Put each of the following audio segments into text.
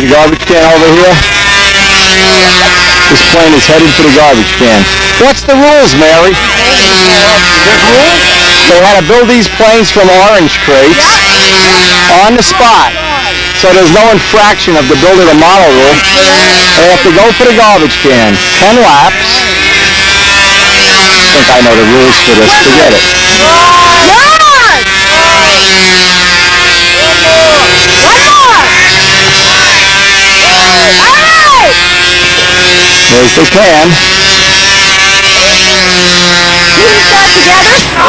the garbage can over here? This plane is headed for the garbage can. What's the rules, Mary? They had to build these planes from orange crates on the spot. So there's no infraction of the builder to model rule. They have to go for the garbage can. 10 laps. I think I know the rules for this. Forget it. There's the can.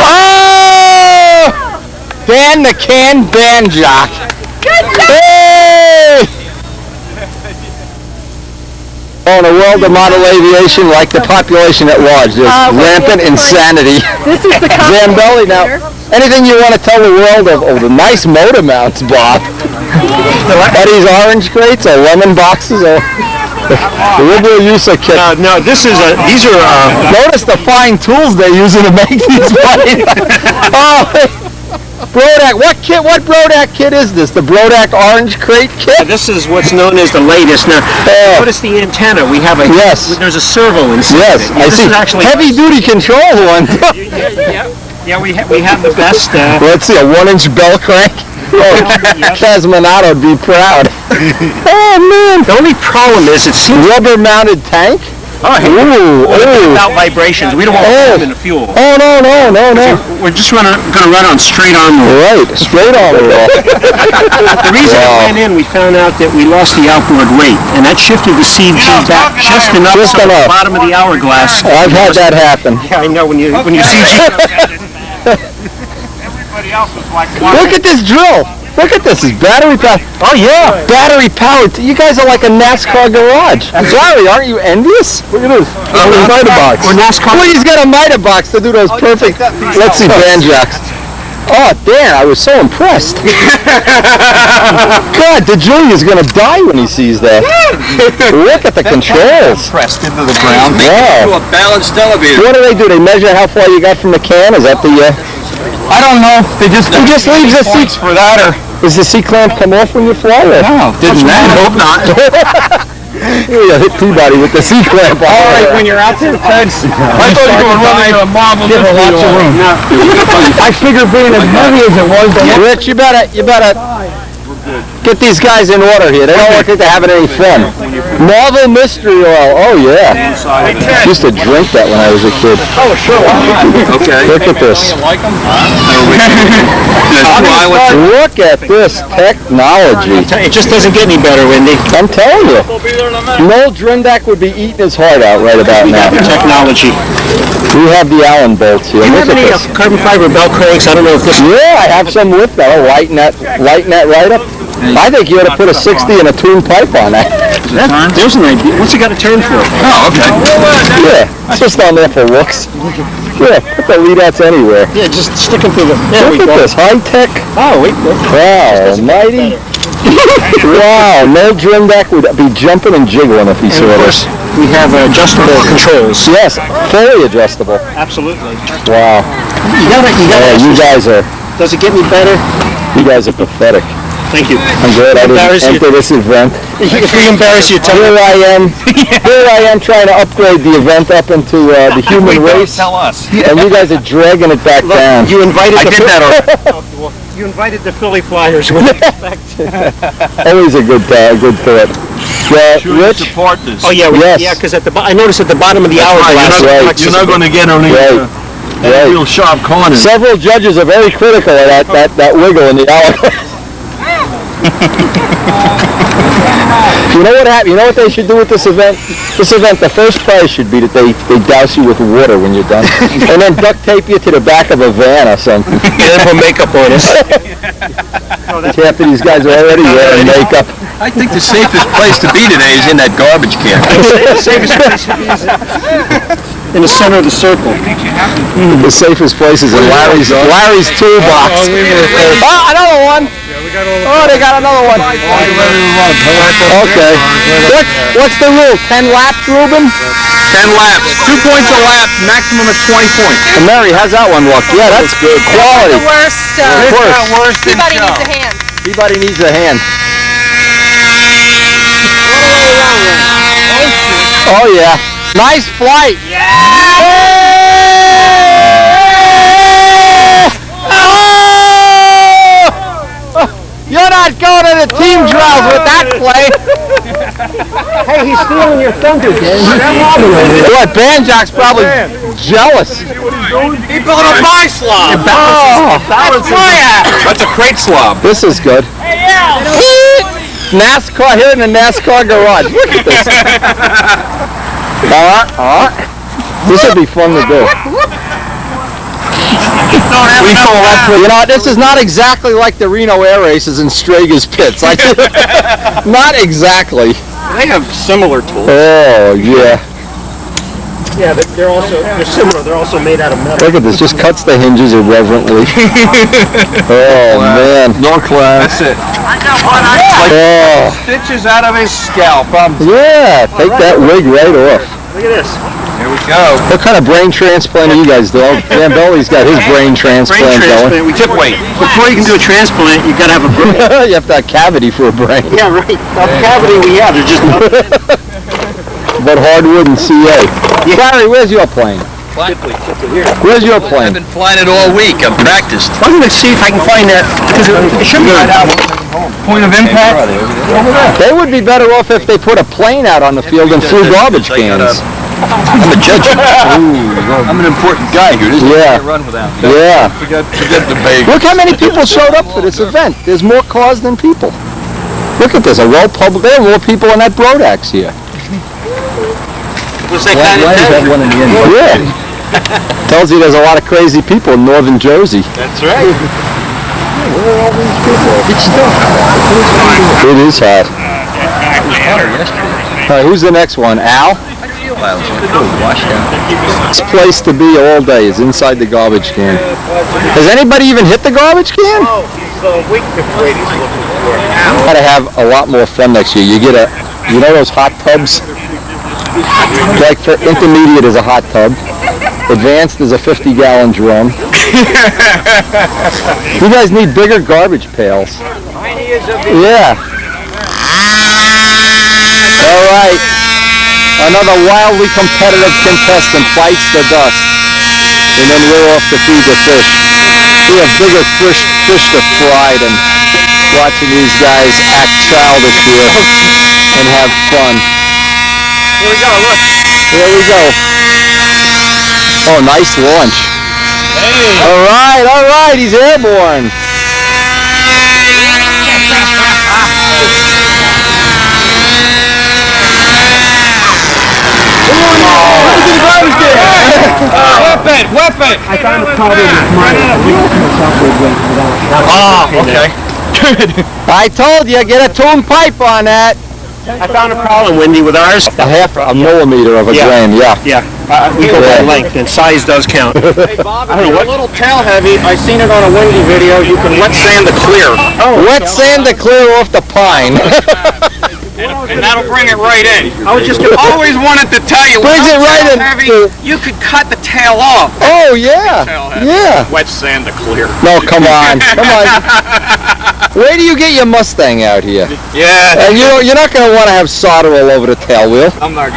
Oh! Dan the Can Band Jock. Hey! Oh, in the world of model aviation, like the population at large, there's rampant insanity. This is the Zambelli, now, anything you want to tell the world of the nice motor mounts, Bob? Are these orange crates or lemon boxes or the liberal use of kit? No, these are. Notice the fine tools they're using to make these planes. Oh, Brodak, what Brodak kit is this? The Brodak orange crate kit? This is what's known as the latest. Now, notice the antenna. We have a there's a servo inside. Yes, I see. Actually heavy duty control one. Yeah, we have the best. Let's see, a 1-inch bell crank. Oh, Casminato would be proud. Oh man! The only problem is it seems rubber-mounted tank. Without vibrations. We don't want them in the fuel. Oh no! We're just going to run on straight arm roll. Right, straight arm roll. The reason it went in, we found out that we lost the outboard weight, and that shifted the CG back just enough so the bottom of the hourglass. I've had that happen. Yeah, I know when you CG. Everybody else was like, look at this drill. Look at this. It's battery powered. Oh yeah, battery powered. You guys are like a NASCAR garage. I'm sorry, aren't you envious? Look at this. Mitre box. Or NASCAR. Well, he's got a mitre box to do those perfect. Let's see, band jacks. Oh, Dan, I was so impressed. God, DeJulia's going to die when he sees that. Look at the controls. pressed into the ground. Wow. A balanced elevator. What do? They measure how far you got from the can? Is that the... I don't know. He just leaves the seat for that, or does the seat clamp come off when you fly? Or? No, didn't that? Hope not. You hit Peabody with the seat clamp on. All right, when you're out there, Feds. I thought you were running a marble. Give her lots of room. I figure being as heavy as it was. Rich, you better get these guys in order here. They don't look like they're having any fun. Marvel Mystery Oil. Oh yeah. Used to drink that when I was a kid. Oh sure. Okay. Look at this. Look at this technology. It just doesn't get any better, Wendy. I'm telling you. Noel Drendak would be eating his heart out right about now. Technology. We have the Allen bolts here. Do you have any carbon fiber belt cranks? I don't know if this. Yeah, I have some with that. I'll lighten that right up. I think you ought to put a 60 and a tune pipe on that. There's an idea. What's it got to turn for? Oh, okay. Yeah, it's just on there for looks. Yeah, put the lead outs anywhere. Yeah, just stick them through the. There we Look go. at this, high tech. Oh, wait. Wow, almighty. Wow, Noel Drendak would be jumping and jiggling if he saw this. We have adjustable controls. Yes, fully adjustable. Absolutely. Wow. You guys are. Does it get any better? You guys are pathetic. Thank you. I'm glad I didn't enter this event. If we embarrass you, tell Here I am trying to upgrade the event up into the human race. Tell us. And you guys are dragging it back down. You invited you invited the Philly Flyers. Always a good thought. Rich? Support this. Oh yeah, because I noticed at the bottom of the hourglass. You're not going to get any real sharp corners. Several judges are very critical of that wiggle in the hourglass. You know what happened? You know what they should do with this event? The first prize should be that they douse you with water when you're done, and then duct tape you to the back of a van or something. And then put makeup on us. Half of these guys are already wearing makeup. I think the safest place to be today is in that garbage can. The safest place in the center of the circle. The safest place is in Larry's toolbox. Oh, another one. Oh, they got another one. Okay. What's the rule? 10 laps, Ruben? 10 laps. 2 points a lap, maximum of 20 points. And Mary, how's that one look? Yeah, that's good. Quality. The worst. Of course. Peabody needs a hand. Peabody needs a hand. Oh yeah. Nice flight. You're not going to the team trials with that play. Hey, he's stealing your thunder, Dan. Boy, Banjock's probably jealous. He built a pie slob. That's a crate slob. This is good. NASCAR here in the NASCAR garage. Look at this. All right. This would be fun to do. You know, this is not exactly like the Reno Air Races and Strager's pits. Not exactly. They have similar tools. Oh, yeah. Yeah, they're similar. They're also made out of metal. Look at this. Just cuts the hinges irreverently. Oh, man. No class. That's it. Oh. Stitches out of his scalp. Yeah, take that wig right off. Look at this. Here we go. What kind of brain transplant are you guys doing? Dan Belly's got his brain transplant going. We tip weight. Before you can do a transplant, you got to have a brain. You have to have cavity for a brain. Yeah, right. The cavity we have, there's just nothing. But hardwood and CA. Yeah. Larry, where's your plane? Where's your plane? I've been flying it all week. I've practiced. I'm going to see if I can find that, because it should be right out. Point of impact? They would be better off if they put a plane out on the field and threw garbage cans. I'm a judge. I'm an important guy here. This is Yeah. run without me. Yeah. Forget the baby. Look how many people showed up for this event. There's more cars than people. Look at this. There are more people in that Brodax here. Yeah. Tells you there's a lot of crazy people in northern Jersey. That's right. Where are all these people? It's It is hot. All right, who's the next one? Al? This place to be all day is inside the garbage can. Has anybody even hit the garbage can? Oh, he's a week before he's looking for. Gotta have a lot more fun next year. You get you know those hot tubs? Like for intermediate is a hot tub. Advanced is a 50-gallon drum. You guys need bigger garbage pails. Yeah. All right. Another wildly competitive contestant bites the dust. And then we're off to feed the fish. We have bigger fish to fry than watching these guys act childish here and have fun. Here we go, look. Here we go. Oh, nice launch. Hey. All right, he's airborne. Weapon! I found a problem with mine. Oh, okay. Good. I told you, get a tuned pipe on that. I found a problem, Wendy, with ours. A millimeter of a grain, yeah. Yeah, we go by length, and size does count. Hey, Bob, if you're a little tail heavy, I seen it on a windy video, you can wet sand the clear. Wet sand to clear off the pine. And that'll bring it right in. I was just going to Always wanted to tell you, Brings it right in. heavy, you could cut the tail off. Oh, yeah. Yeah. Wet sand to clear. No, come on. Come on. Where do you get your Mustang out here? Yeah. And you're not going to want to have solder all over the tail wheel. I'm not.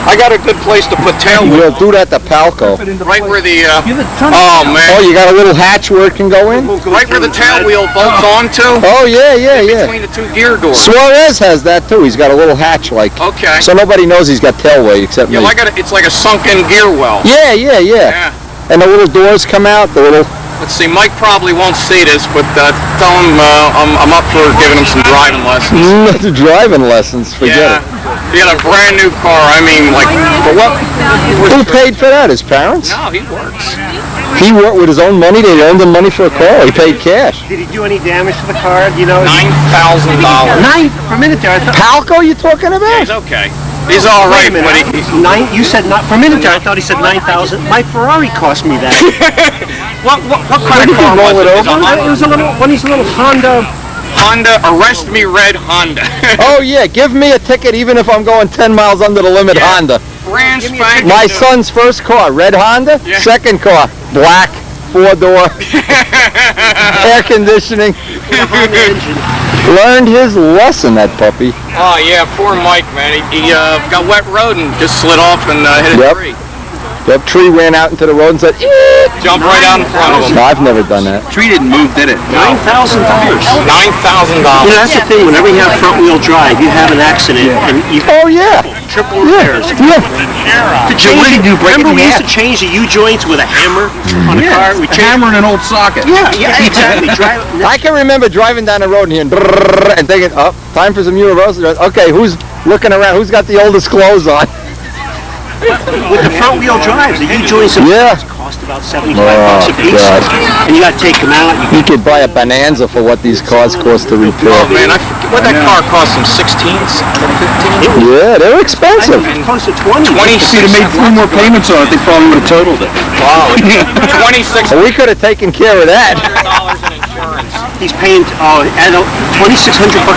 I got a good place to put tail wheel. We'll do that to Palco. Right where the, oh man. Oh, you got a little hatch where it can go in? Right where the tail wheel bolts onto. Oh, yeah. Between the two gear doors. Suarez has that too. He's got a little hatch like. Okay. So nobody knows he's got tail weight except me. It's like a sunken gear well. Yeah. And the little doors come out, the little... Let's see, Mike probably won't see this, but tell him I'm up for giving him some driving lessons. Driving lessons, forget it. He had a brand new car, I mean, like, for what? Who paid for that? His parents? No, he works. He worked with his own money? They loaned him money for a car? He paid cash? Did he do any damage to the car? You know? $9,000. For a minute there, I thought... Palco you talking Yeah, about? he's okay. He's all right, but you said not for a minute there. I thought he said 9,000. My Ferrari cost me that. what kind of car was it? It was one of these little Honda. Arrest me, red Honda. Oh yeah, give me a ticket even if I'm going 10 miles under the limit. Yeah. Honda. Brand spanking. My son's first car, red Honda. Yeah. Second car, black, 4-door, air conditioning. Honda engine. Learned his lesson, that puppy. Oh yeah, poor Mike, man. He got wet road and just slid off and hit a tree. That tree ran out into the road and said, "Eep." Jumped right out in front of him. No, I've never done that. Tree didn't move, did it? $9,000. $9,000. That's the thing. Whenever you have front-wheel drive, you have an accident, and you Oh yeah. triple repairs. Yeah. Remember we used to change the U-joints with a hammer on a car? We changed Hammer in an old socket. Yeah, exactly. I can remember driving down the road and hearing brrrr and thinking, oh, time for some Universal. Okay, who's looking around? Who's got the oldest clothes on? With the front-wheel drives, the U-joints cost about $75 a piece, and you got to take them out. You could buy a Bonanza for what these cars cost to repair. Oh man, I forget what that car cost him. 16s, 15s. Yeah, they're expensive. Close to 20. 26. If you'd have made 3 more payments on it, they probably would have totaled it. Wow. 26. Well, we could have taken care of that. $100 in insurance. He's paying $2,600.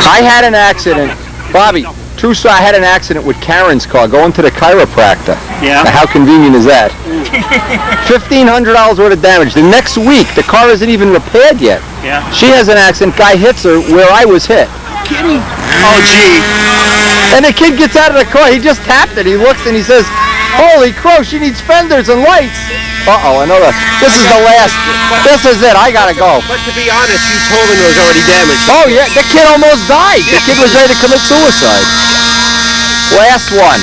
I had an accident, Bobby. True story, I had an accident with Karen's car going to the chiropractor. Yeah. Now, how convenient is that? $1,500 worth of damage. The next week, the car isn't even repaired yet. Yeah. She has an accident. Guy hits her where I was hit. Kidding? Oh, gee. And the kid gets out of the car. He just tapped it. He looks and he says, "Holy crow, she needs fenders and lights." Uh-oh, another. This is the last. This is it. I gotta go. But to be honest, you told him it was already damaged. Oh yeah, the kid almost died. The kid was ready to commit suicide. Last one.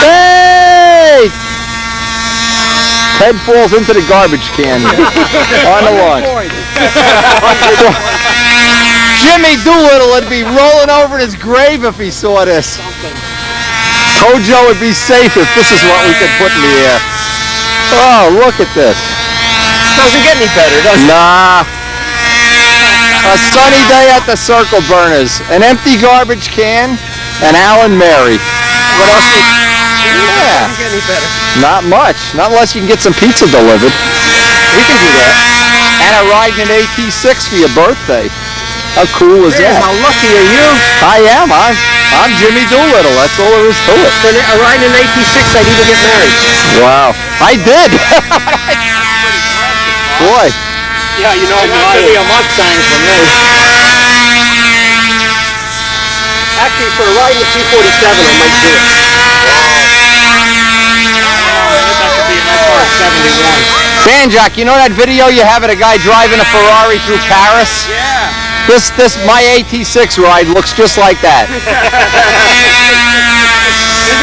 Hey! Ted falls into the garbage can on the lawn. Jimmy Doolittle would be rolling over in his grave if he saw this. Kojo would be safe if this is what we could put in the air. Oh, look at this. Doesn't get any better, does it? Nah. A sunny day at the Circle Burners. An empty garbage can, and Alan Mary. What else? Yeah. Doesn't get any better. Not much. Not unless you can get some pizza delivered. We can do that. And a ride in an AT6 for your birthday. How cool is that? How lucky are you? I am. I'm Jimmy Doolittle. That's all there is to it. For a ride in an AT6, I'd even get married. Wow. I did. Boy. Yeah, you know, It's not going to be a Mustang for me. actually, for a ride in the 247, I might do it. That could be an SR-71. Banjack, you know that video you have of a guy driving a Ferrari through Paris? Yeah. My AT6 ride looks just like that. Isn't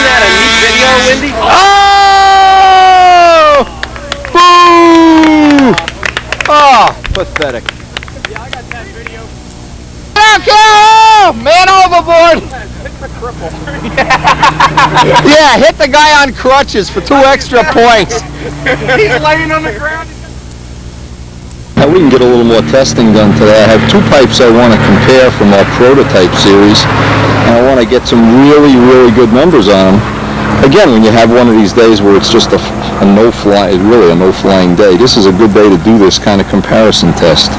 that a neat video, Wendy? Oh! Boo! Oh, pathetic. Yeah, I got that video. Oh, man overboard! Yeah, hit the guy on crutches for 2 extra points. He's laying on the ground. Now we can get a little more testing done today. I have 2 pipes I want to compare from our prototype series, and I want to get some really, really good numbers on them. Again, when you have one of these days where it's just really a no-flying day, this is a good day to do this kind of comparison test.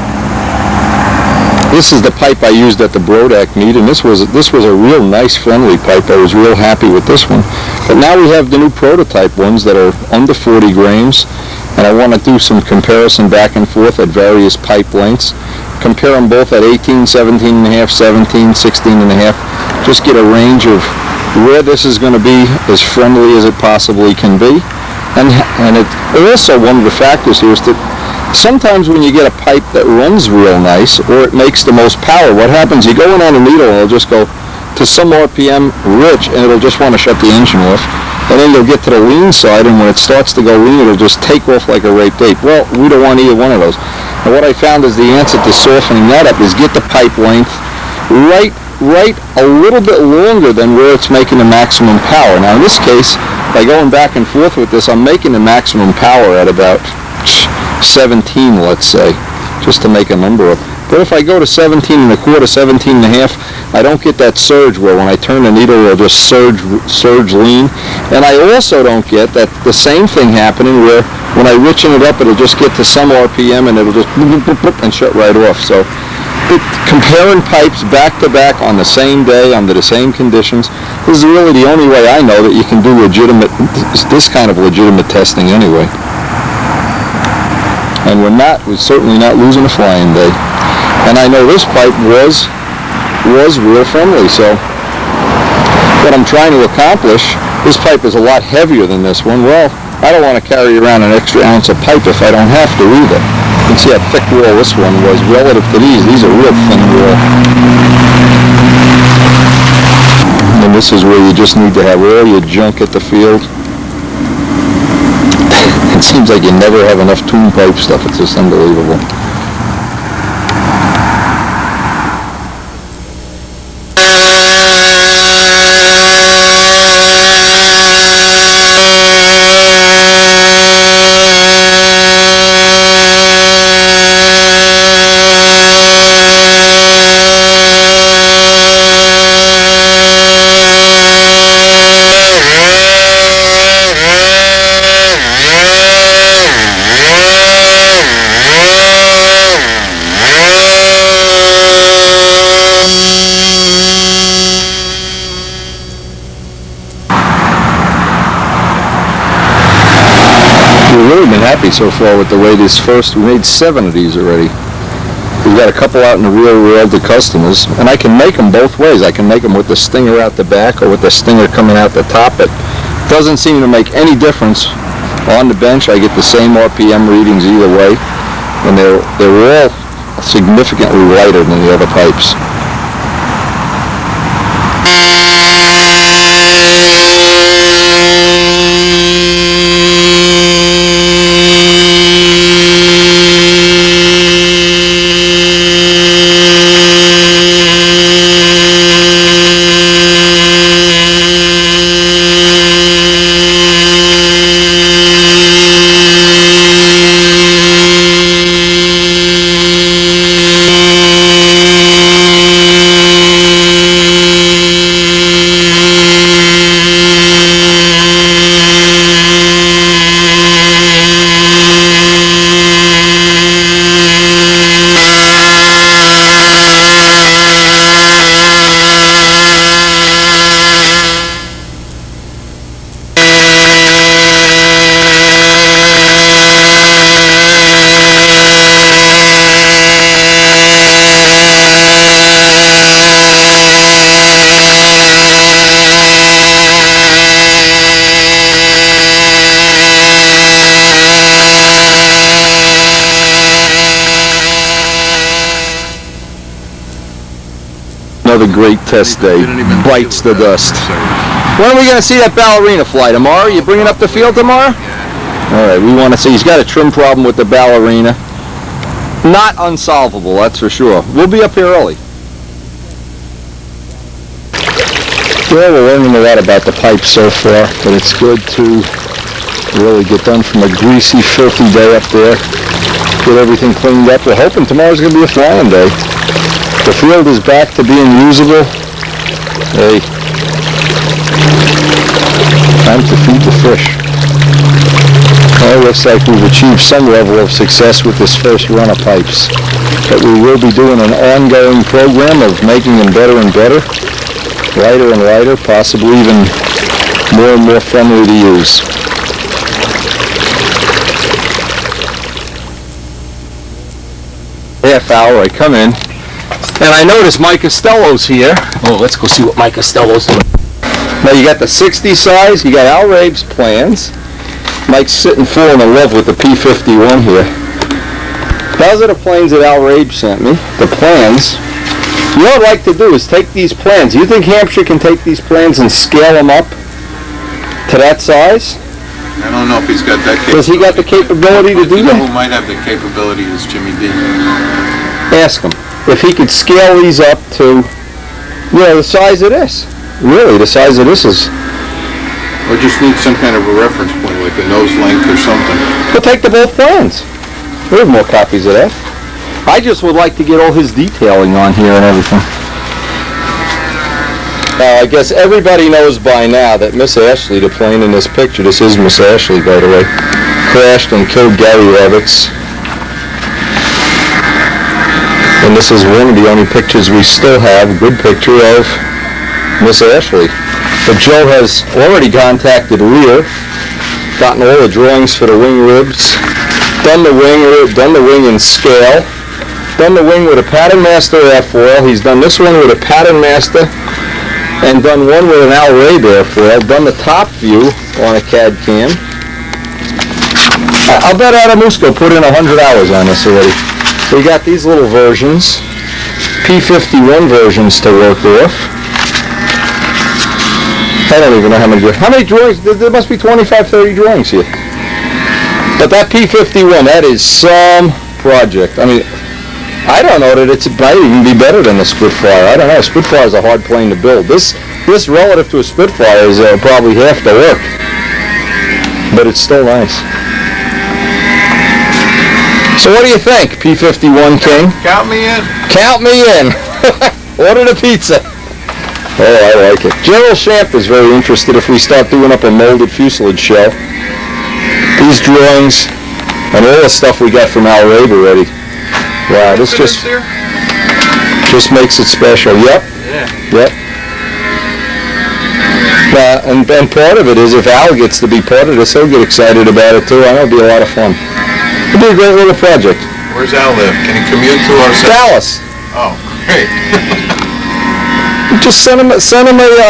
This is the pipe I used at the Brodak meet, and this was a real nice, friendly pipe. I was real happy with this one. But now we have the new prototype ones that are under 40 grams, and I want to do some comparison back and forth at various pipe lengths. Compare them both at 18, 17 and a half, 17, 16 and a half. Just get a range of where this is going to be as friendly as it possibly can be. And it also, one of the factors here is that sometimes when you get a pipe that runs real nice, or it makes the most power, what happens, you go in on a needle and it'll just go to some RPM rich, and it'll just want to shut the engine off. And then you'll get to the lean side, and when it starts to go lean, it'll just take off like a raped ape. Well, we don't want either one of those. And what I found is the answer to softening that up is get the pipe length right a little bit longer than where it's making the maximum power. Now in this case, by going back and forth with this, I'm making the maximum power at about 17, let's say, just to make a number up. But if I go to 17 and a quarter, 17 and a half, I don't get that surge where when I turn the needle, it'll just surge lean. And I also don't get that the same thing happening where when I richen it up, it'll just get to some RPM and it'll just and shut right off. So comparing pipes back to back on the same day under the same conditions, this is really the only way I know that you can do this kind of legitimate testing anyway. And we're certainly not losing a flying day. And I know this pipe was real friendly, so what I'm trying to accomplish, this pipe is a lot heavier than this one. Well, I don't want to carry around an extra ounce of pipe if I don't have to either. You can see how thick wall this one was relative to these. These are real thin wall. And this is where you just need to have all your junk at the field. It seems like you never have enough tune pipe stuff. It's just unbelievable. We've really been happy so far with the way this we made 7 of these already. We've got a couple out in the real world to customers, and I can make them both ways. I can make them with the stinger out the back or with the stinger coming out the top. It doesn't seem to make any difference. On the bench, I get the same RPM readings either way, and they're all significantly lighter than the other pipes. Another great test day. Bites the dust. When are we going to see that ballerina fly? Tomorrow? You bringing up the field tomorrow? All right, we want to see. He's got a trim problem with the ballerina. Not unsolvable, that's for sure. We'll be up here early. Well, we're learning a lot about the pipe so far, but it's good to really get done from a greasy, filthy day up there. Get everything cleaned up. We're hoping tomorrow's going to be a flying day. The field is back to being usable. Hey, time to feed the fish. Well, it looks like we've achieved some level of success with this first run of pipes. But we will be doing an ongoing program of making them better and better, lighter and lighter, possibly even more and more friendly to use. Half hour, I come in, and I notice Mike Costello's here. Oh, let's go see what Mike Costello's doing. Now you got the 60 size, you got Al Rabe's plans. Mike's sitting falling in love with the P51 here. Those are the planes that Al Rabe sent me, the plans. You know what I'd like to do is take these plans. You think Hampshire can take these plans and scale them up to that size? I don't know if he's got that capability. Does he got the capability to do that? Who might have the capability is Jimmy D. Ask him if he could scale these up to, you know, the size of this. Really, the size of this is. Or just need some kind of a reference point, like a nose length or something. We'll take the both plans. We have more copies of that. I just would like to get all his detailing on here and everything. Now, I guess everybody knows by now that Miss Ashley, the plane in this picture, this is Miss Ashley, by the way, crashed and killed Gary Rabbits. And this is one of the only pictures we still have, a good picture of Miss Ashley. But Joe has already contacted Lear, gotten all the drawings for the wing ribs, done the wing in scale, Done the wing with a Pattern Master airfoil. He's done this one with a Pattern Master and done one with an Al Rabe airfoil. Done the top view on a CAD cam. I'll bet Adamusco put in 100 hours on this already. So we got these little versions, P51 versions to work with. I don't even know how many drawings. There must be 25, 30 drawings here. But that P51, that is some project. I mean, I don't know that it might even be better than the Spitfire. I don't know. Spitfire is a hard plane to build. This relative to a Spitfire is probably half the work. But it's still nice. So what do you think, P51 King? Count me in. Count me in. Order the pizza. Oh, I like it. General Champ is very interested if we start doing up a molded fuselage shell. These drawings and all the stuff we got from Al Rabe already. Wow, this just makes it special. Yep. Yeah. Yep. And part of it is if Al gets to be part of this, he'll get excited about it too. I know it'll be a lot of fun. It'll be a great little project. Where's Al live? Can he commute to our set? Dallas. Oh, great. Just send him a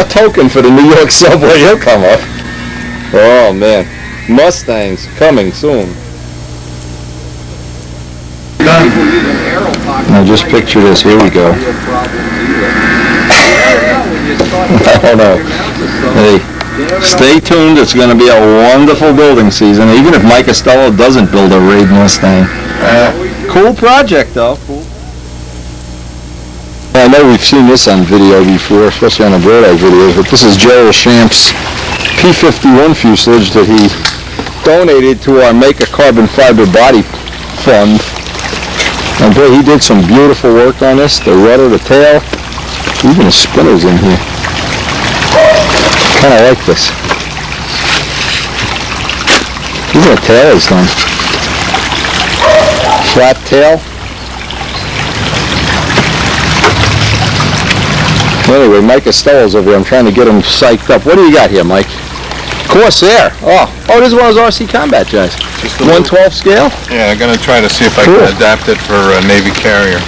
token for the New York subway. He'll come up. Oh man, Mustangs coming soon. Done. Now just picture this. Here we go. I don't know. Hey, stay tuned. It's going to be a wonderful building season. Even if Mike Costello doesn't build a Raid Mustang. Cool project, though. Cool. I know we've seen this on video before, especially on the Bird Eye videos, but this is Gerald Champ's P51 fuselage that he donated to our Make a Carbon Fiber Body Fund. And boy, he did some beautiful work on this. The rudder, the tail, even the spinners in here. Kind of like this. Even the tail is done. Flat tail. Anyway, Mike Costello's over here. I'm trying to get him psyched up. What do you got here, Mike? Corsair. Oh, this is one of those RC Combat guys. Just 1/12 scale? Yeah, I'm going to try to see if I can adapt it for a Navy carrier.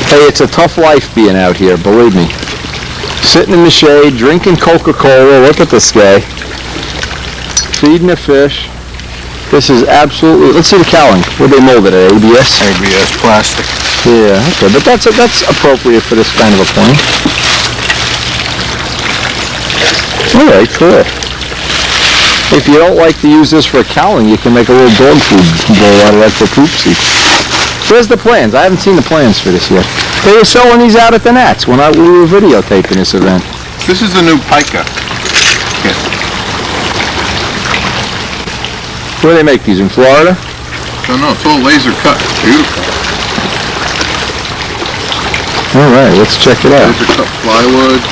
Hey, it's a tough life being out here, believe me. Sitting in the shade, drinking Coca-Cola. Look at this guy. Feeding the fish. This is absolutely... Let's see the cowling. What do they mold it at? ABS? ABS plastic. Yeah, okay. But that's appropriate for this kind of a plane. All right, cool. If you don't like to use this for a cowling, you can make a little dog food bowl out of that for poopsie. Where's the plans? I haven't seen the plans for this yet. They were selling these out at the Nats when we were videotaping this event. This is the new Pica. Yeah. Where do they make these? In Florida? No, it's all laser cut. Beautiful. All right, let's check it out. Laser cut plywood.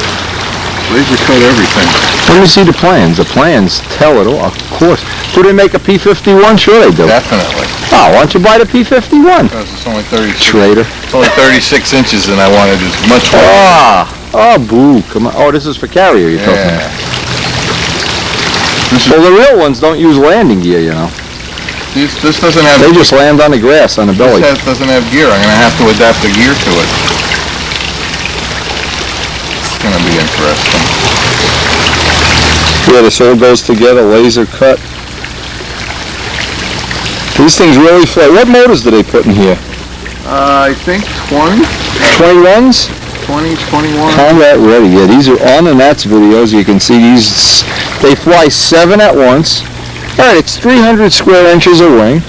Laser cut everything. Let me see the plans. The plans tell it all, of course. Do they make a P51? Sure they do. Definitely. Oh, why don't you buy the P51? Because it's only 36. Traitor. It's only 36 inches, and I wanted as much. Oh, boo! Come on. Oh, this is for carrier. You're talking about. Well, the real ones don't use landing gear, you know. This doesn't have. They just land on the grass on the belly. This doesn't have gear. I'm going to have to adapt the gear to it. It's going to be interesting. Yeah, this all goes together, laser cut. These things really fly. What motors do they put in here? I think 20. 21s? 20, 21. Combat ready. Yeah, these are on the Nats videos. You can see these. They fly 7 at once. All right, it's 300 square inches of wing.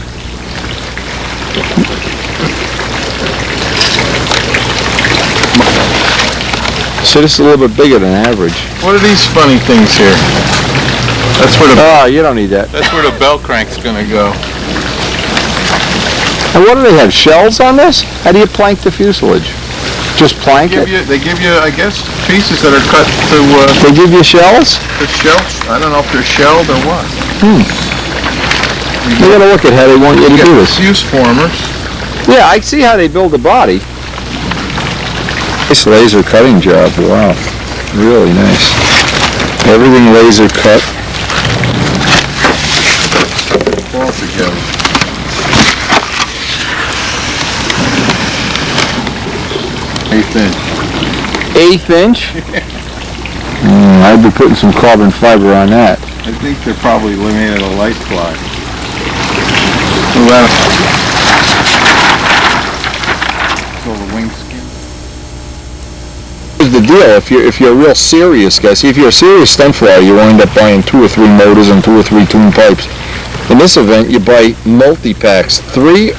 So this is a little bit bigger than average. What are these funny things here? That's where the. Oh, you don't need that. That's where the bell crank's going to go. And what do they have? Shells on this? How do you plank the fuselage? Just plank it? They give you, I guess, pieces that are cut to. They give you shells? The shells. I don't know if they're shelled or what. You gotta look at how they want you to do this. Fuse formers. Yeah, I see how they build the body. Nice laser cutting job. Wow, really nice. Everything laser cut. All together. 1/8 inch. 1/8 inch? I'd be putting some carbon fiber on that. I think they're probably made out of light ply. So the wing skin. Here's the deal, if you're a real serious guy, see if you're a serious stunt flyer, you wind up buying 2 or 3 motors and 2 or 3 tune pipes. In this event, you buy multi-packs, 3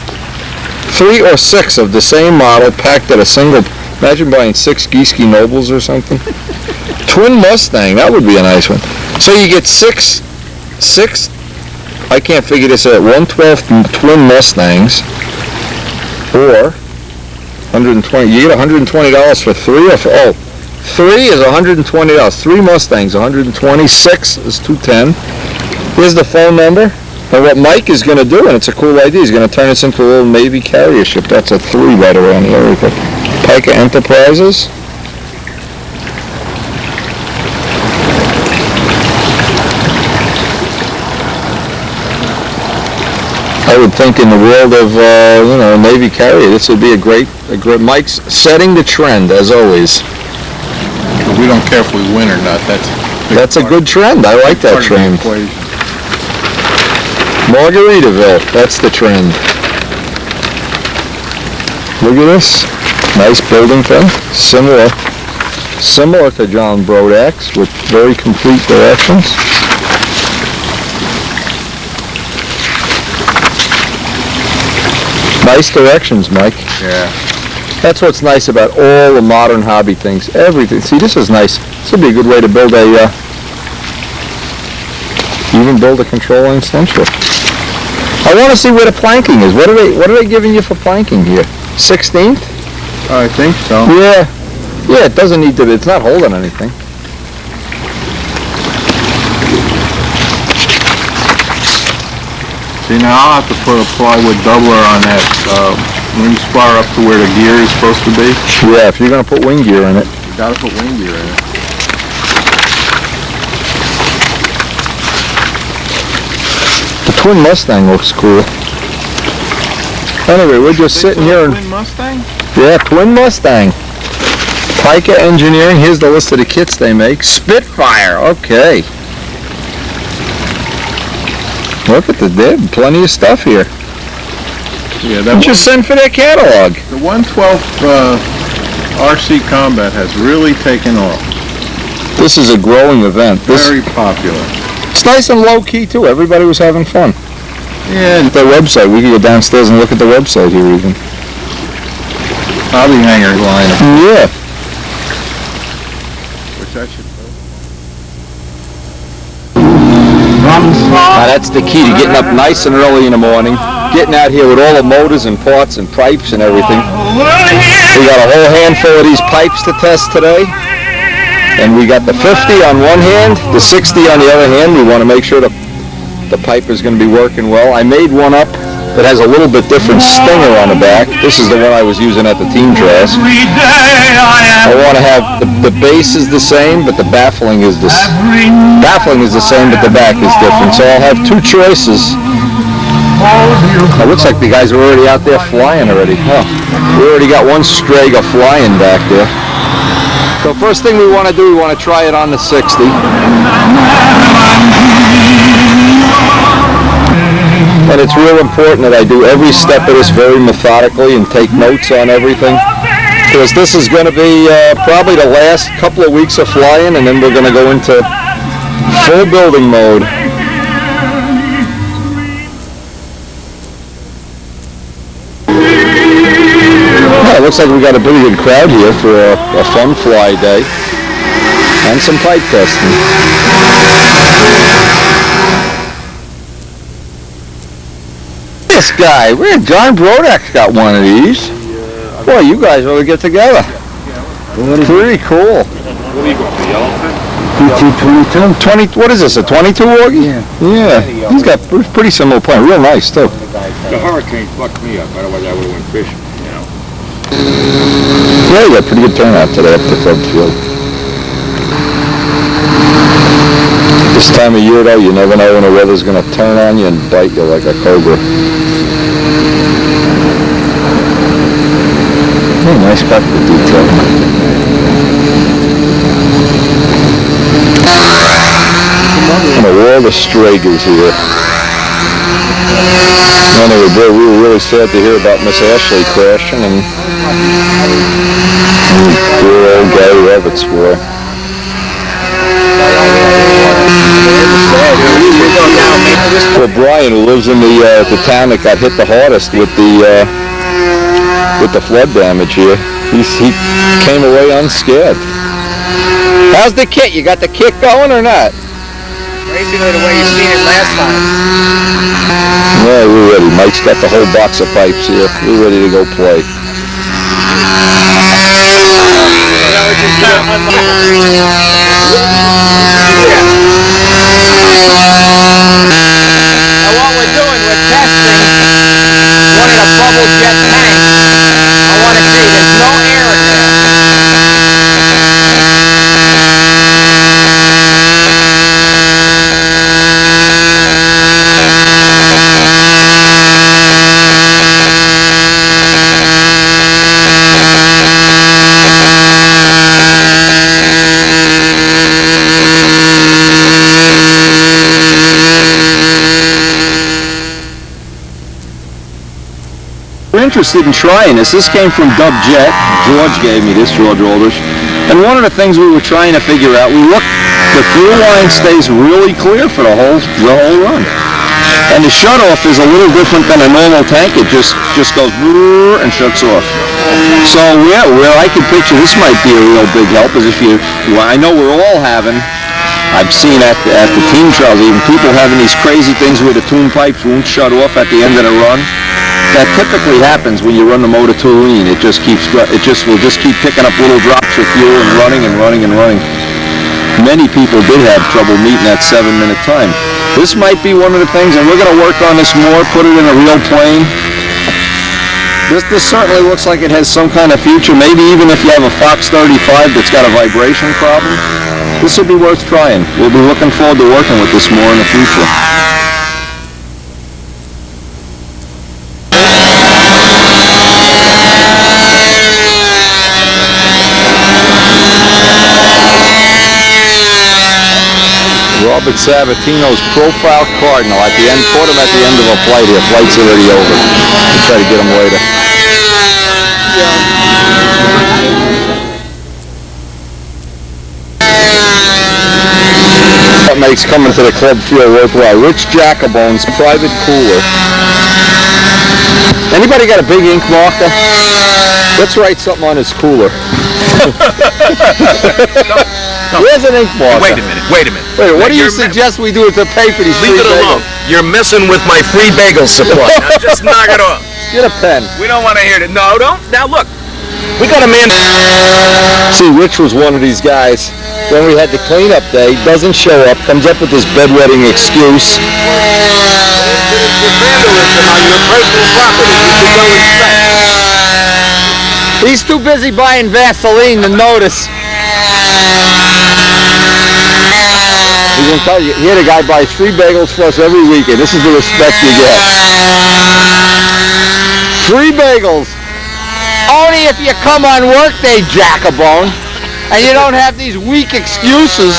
or 6 of the same model packed at a single. Imagine buying 6 GSCB Nobles or something. Twin Mustang, that would be a nice one. So you get six, I can't figure this out, 1/12 Twin Mustangs, or 120, you get $120 for 3 or 4, oh, 3 is $120, 3 Mustangs, 120, 6 is $210. Here's the phone number. And what Mike is going to do, and it's a cool idea, he's going to turn this into a little Navy carrier ship. That's a 3 right around the area. Pica Enterprises. I would think in the world of, Navy carrier, this would be a great, Mike's setting the trend, as always. We don't care if we win or not. That's a good trend. I like that trend. Margaritaville, that's the trend. Look at this. Nice building thing. Similar to John Brodak's with very complete directions. Nice directions, Mike. Yeah. That's what's nice about all the modern hobby things. Everything. See, this is nice. This would be a good way to build even build a control stunt ship. I want to see where the planking is. What are they giving you for planking here? 16th? I think so. Yeah. Yeah, it doesn't need to, it's not holding anything. See, now I'll have to put a plywood doubler on that wing spar up to where the gear is supposed to be. Yeah, if you're going to put wing gear in it. You gotta put wing gear in it. The Twin Mustang looks cool. Anyway, we're just sitting here. Twin Mustang? Yeah, Twin Mustang. Pica Engineering, here's the list of the kits they make. Spitfire, okay. Look at they have plenty of stuff here. Yeah, that just send for their catalog. The 1/12 RC Combat has really taken off. This is a growing event. Very popular. It's nice and low key too. Everybody was having fun. Yeah. Their website. We could go downstairs and look at the website here even. Hobby hanger line. Yeah. Which I should. Now that's the key to getting up nice and early in the morning, getting out here with all the motors and parts and pipes and everything. We got a whole handful of these pipes to test today. And we got the 50 on one hand, the 60 on the other hand. We want to make sure the pipe is going to be working well. I made one up that has a little bit different stinger on the back. This is the one I was using at the team dress. I want to have the base is the same, but the baffling is the same, but the back is different. So I'll have 2 choices. It looks like the guys are already out there flying already. Huh. We already got one Strega flying back there. So first thing we want to do, we want to try it on the 60. And it's real important that I do every step of this very methodically and take notes on everything. Because this is going to be probably the last couple of weeks of flying, and then we're going to go into full building mode. Yeah, it looks like we got a pretty good crowd here for a fun fly day. And some pipe testing. This guy, John Brodak's got one of these. Boy, you guys really get together. Pretty cool. What are you going for, yellow? 22. What is this, a 22 Augie? Yeah. He's got pretty similar plane. Real nice, too. The hurricane fucked me up. Otherwise, I would have went fishing, you know. Yeah, you got pretty good turnout today up the club field. This time of year, though, you never know when the weather's going to turn on you and bite you like a cobra. Oh, nice aspect of detail. And a world of stragers here. Anyway, boy, we were really sad to hear about Miss Ashley crashing, and poor old Gary Evans, boy. Well, Brian, who lives in the town that got hit the hardest with the flood damage here, he came away unscared. How's the kit? You got the kit going or not? Basically the way you seen it last time. Yeah, we're ready. Mike's got the whole box of pipes here. We're ready to go play. Now what we're doing, we're testing one of the bubble jet tanks. I want to see there's no air in there. Interested in trying this. This came from Dub Jet. George gave me this, George Aldrich. And one of the things we were trying to figure out, we looked, the through line stays really clear for the whole run. And the shutoff is a little different than a normal tank. It just goes and shuts off. So yeah, where I could picture this might be a real big help is if you, well, I know we're all having, I've seen at the team trials even, people having these crazy things where the tune pipes won't shut off at the end of the run. That typically happens when you run the motor too lean. It just will just keep picking up little drops of fuel and running and running and running. Many people did have trouble meeting that 7-minute time. This might be one of the things, and we're going to work on this more, put it in a real plane. This certainly looks like it has some kind of future. Maybe even if you have a Fox 35 that's got a vibration problem, this will be worth trying. We'll be looking forward to working with this more in the future. Robert Sabatino's profile cardinal at the end, caught him at the end of a flight here. Flight's already over. We'll try to get him later. What makes coming to the club feel worthwhile? Rich Jacobone's private cooler. Anybody got a big ink marker? Let's write something on his cooler. Where's an ink marker? Wait a minute. Wait, what do you suggest we do with the paper? Leave it alone. You're messing with my free bagel supply. Now just knock it off. Get a pen. We don't want to hear it. No, don't. Now look, we got a man. See, Rich was one of these guys. When we had the cleanup day, doesn't show up, comes up with this bedwetting excuse. He's too busy buying Vaseline to notice. He's gonna tell you, here the guy buys 3 bagels for us every weekend. This is the respect you get. 3 bagels. Only if you come on work day, Jacobone, and you don't have these weak excuses.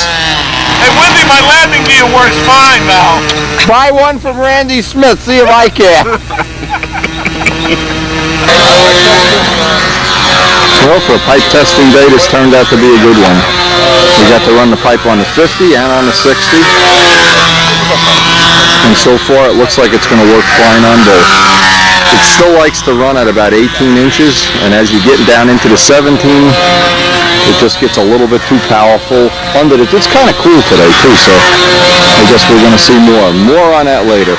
Hey, Wendy, my landing gear works fine now. Buy one from Randy Smith, see if I care. Well, for a pipe testing day, this turned out to be a good one. We got to run the pipe on the 50 and on the 60. And so far, it looks like it's going to work fine on both. It still likes to run at about 18 inches, and as you get down into the 17, it just gets a little bit too powerful. It's kind of cool today, too, so I guess we're going to see more. More on that later.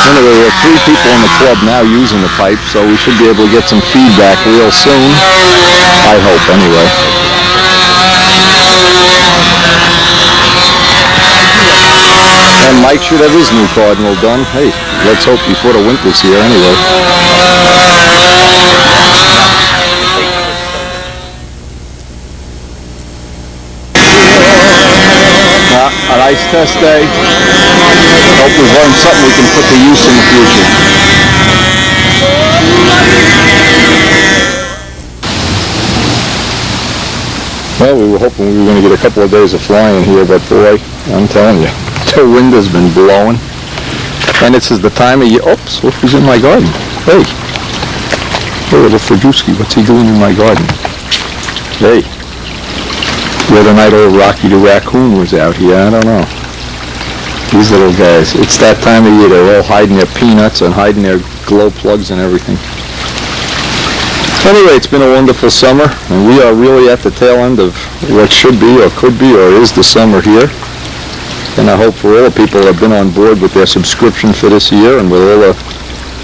Anyway, we have 3 people in the club now using the pipe, so we should be able to get some feedback real soon. I hope, anyway. And Mike should have his new cardinal done. Hey, let's hope before the winter's here, anyway. A nice test day. Hope we've learned something we can put to use in the future. Well, we were hoping we were going to get a couple of days of flying here, but boy, I'm telling you, the wind has been blowing. And this is the time of year. Oops, look who's in my garden. Hey. Hey, little Frajewski, what's he doing in my garden? Hey. The other night, old Rocky the raccoon was out here. I don't know. These little guys. It's that time of year. They're all hiding their peanuts and hiding their glow plugs and everything. Anyway, it's been a wonderful summer, and we are really at the tail end of what should be or could be or is the summer here. And I hope for all the people that have been on board with their subscription for this year and with all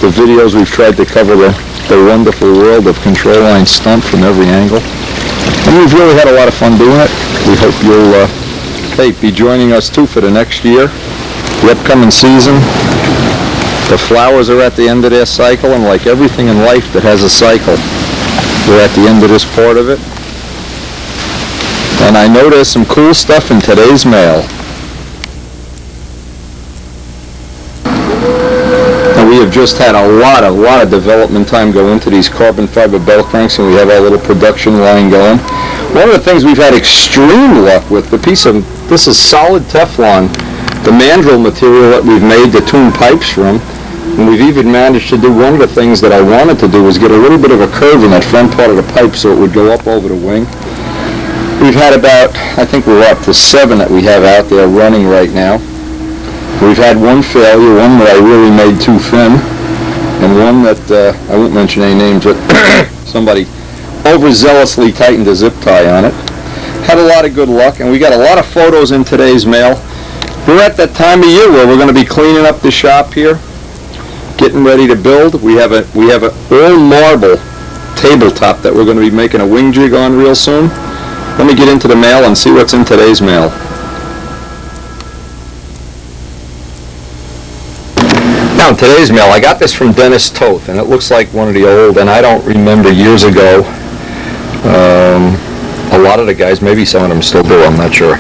the videos we've tried to cover the wonderful world of control line stunt from every angle. And we've really had a lot of fun doing it. We hope you'll be joining us too for the next year, the upcoming season. The flowers are at the end of their cycle, and like everything in life that has a cycle, we're at the end of this part of it. And I know there's some cool stuff in today's mail. And we have just had a lot of development time go into these carbon fiber bell cranks, and we have our little production line going. One of the things we've had extreme luck with, this is solid Teflon, the mandrel material that we've made the tune pipes from. And we've even managed to do one of the things that I wanted to do was get a little bit of a curve in that front part of the pipe so it would go up over the wing. We've had about, I think we're up to 7 that we have out there running right now. We've had one failure, one that I really made too thin, and one that, I won't mention any names, but somebody overzealously tightened a zip tie on it. Had a lot of good luck, and we got a lot of photos in today's mail. We're at that time of year where we're going to be cleaning up the shop here, getting ready to build. We have a all marble tabletop that we're going to be making a wing jig on real soon. Let me get into the mail and see what's in today's mail. Now in today's mail, I got this from Dennis Toth, and it looks like one of the old, and I don't remember years ago, a lot of the guys, maybe some of them still do, I'm not sure.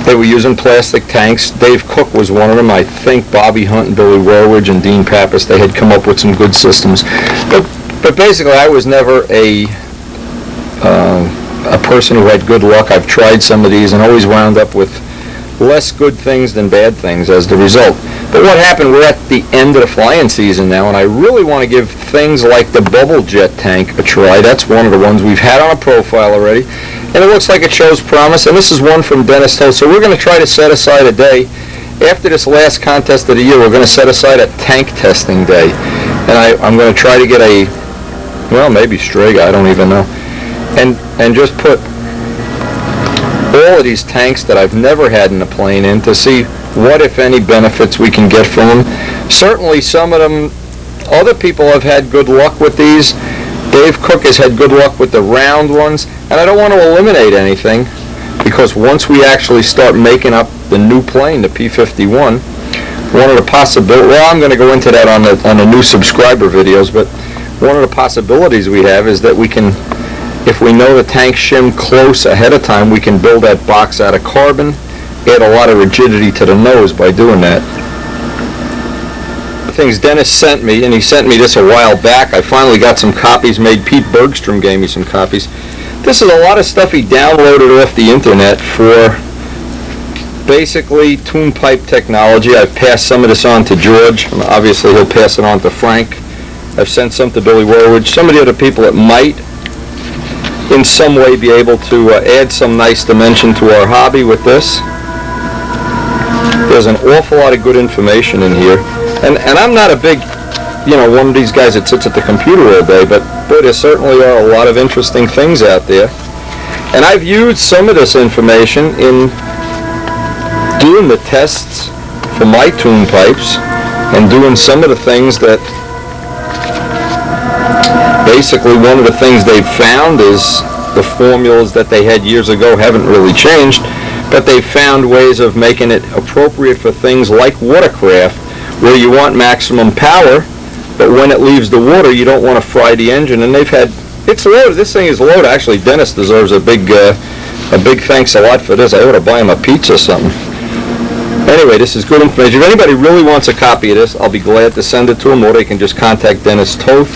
They were using plastic tanks. Dave Cook was one of them. I think Bobby Hunt and Billy Warridge and Dean Pappas, they had come up with some good systems. But basically, I was never a person who had good luck. I've tried some of these and always wound up with less good things than bad things as the result. But what happened, we're at the end of the flying season now, and I really want to give things like the bubble jet tank a try. That's one of the ones we've had on a profile already, and it looks like it shows promise. And this is one from Dennis Toth. So we're going to try to set aside a day. After this last contest of the year, we're going to set aside a tank testing day. And I'm going to try to get maybe Strega, I don't even know, and just put all of these tanks that I've never had in a plane in to see what, if any, benefits we can get from them. Certainly some of them, other people have had good luck with these. Dave Cook has had good luck with the round ones, and I don't want to eliminate anything, because once we actually start making up the new plane, the P-51, one of the possibilities, well, I'm going to go into that on the new subscriber videos, but one of the possibilities we have is that we can, if we know the tank shim close ahead of time, we can build that box out of carbon, add a lot of rigidity to the nose by doing that. The things Dennis sent me, and he sent me this a while back, I finally got some copies made. Pete Bergstrom gave me some copies. This is a lot of stuff he downloaded off the internet for basically tune pipe technology. I've passed some of this on to George, and obviously he'll pass it on to Frank. I've sent some to Billy Warridge, some of the other people that might in some way be able to add some nice dimension to our hobby with this. There's an awful lot of good information in here, and I'm not a big, one of these guys that sits at the computer all day, but boy, there certainly are a lot of interesting things out there. And I've used some of this information in doing the tests for my tune pipes and doing some of the things that basically one of the things they've found is the formulas that they had years ago haven't really changed, but they've found ways of making it appropriate for things like watercraft, where you want maximum power, but when it leaves the water, you don't want to fry the engine. And they've had, it's loaded. This thing is loaded. Actually, Dennis deserves a big thanks a lot for this. I ought to buy him a pizza or something. Anyway, this is good information. If anybody really wants a copy of this, I'll be glad to send it to them, or they can just contact Dennis Toth.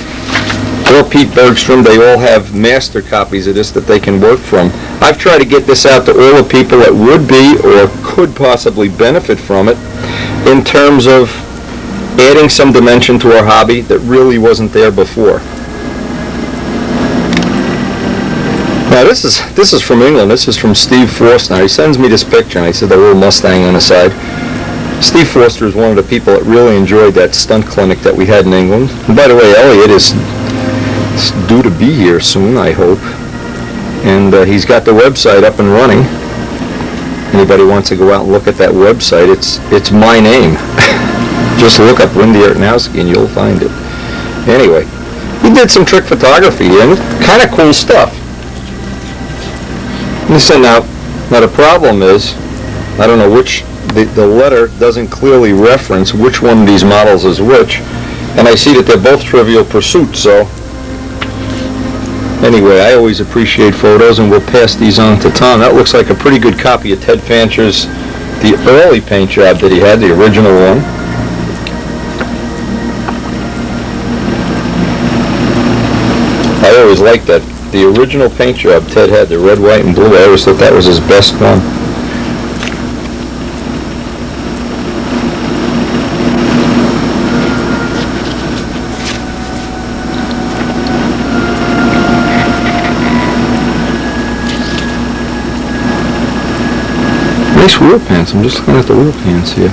or Pete Bergstrom, they all have master copies of this that they can work from. I've tried to get this out to all the people that would be or could possibly benefit from it in terms of adding some dimension to our hobby that really wasn't there before. Now this is from England. This is from Steve Forster. He sends me this picture, and I said the little Mustang on the side. Steve Forster is one of the people that really enjoyed that stunt clinic that we had in England. And by the way, Elliot is due to be here soon, I hope. And he's got the website up and running. Anybody wants to go out and look at that website, it's my name. Just look up Wendy Ertnowski and you'll find it. Anyway, he did some trick photography and kind of cool stuff. Listen, now the problem is, I don't know which, the letter doesn't clearly reference which one of these models is which, and I see that they're both Trivial Pursuit, so anyway, I always appreciate photos, and we'll pass these on to Tom. That looks like a pretty good copy of Ted Fancher's, the early paint job that he had, the original one. I always liked that. The original paint job Ted had, the red, white, and blue, I always thought that was his best one. Nice wheel pants. I'm just looking at the wheel pants here.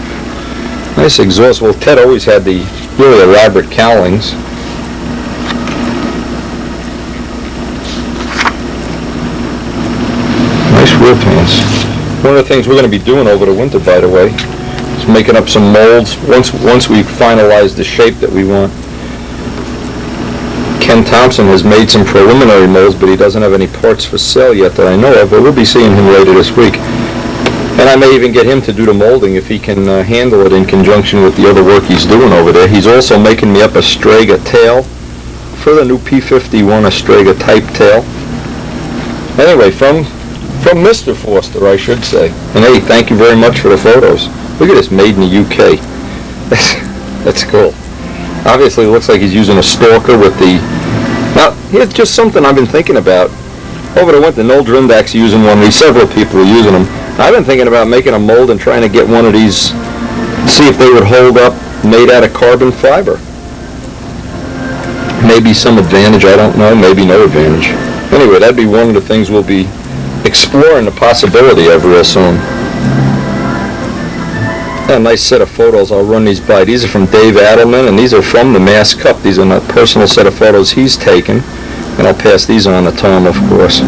Nice exhaust. Well, Ted always had the really elaborate cowlings. Nice wheel pants. One of the things we're going to be doing over the winter, by the way, is making up some molds once we finalize the shape that we want. Ken Thompson has made some preliminary molds, but he doesn't have any parts for sale yet that I know of, but we'll be seeing him later this week. And I may even get him to do the molding if he can handle it in conjunction with the other work he's doing over there. He's also making me up a Strega tail for the new P51, a Strega type tail. Anyway, from Mr. Forster, I should say. And hey, thank you very much for the photos. Look at this, made in the UK. That's cool. Obviously, it looks like he's using a stalker with the... Now, here's just something I've been thinking about. Over the winter, Noel Drindak's using one of these. Several people are using them. I've been thinking about making a mold and trying to get one of these, see if they would hold up, made out of carbon fiber. Maybe some advantage, I don't know, maybe no advantage. Anyway, that'd be one of the things we'll be exploring the possibility of real soon. A nice set of photos, I'll run these by. These are from Dave Adelman, and these are from the Mass Cup. These are a personal set of photos he's taken, and I'll pass these on to Tom, of course.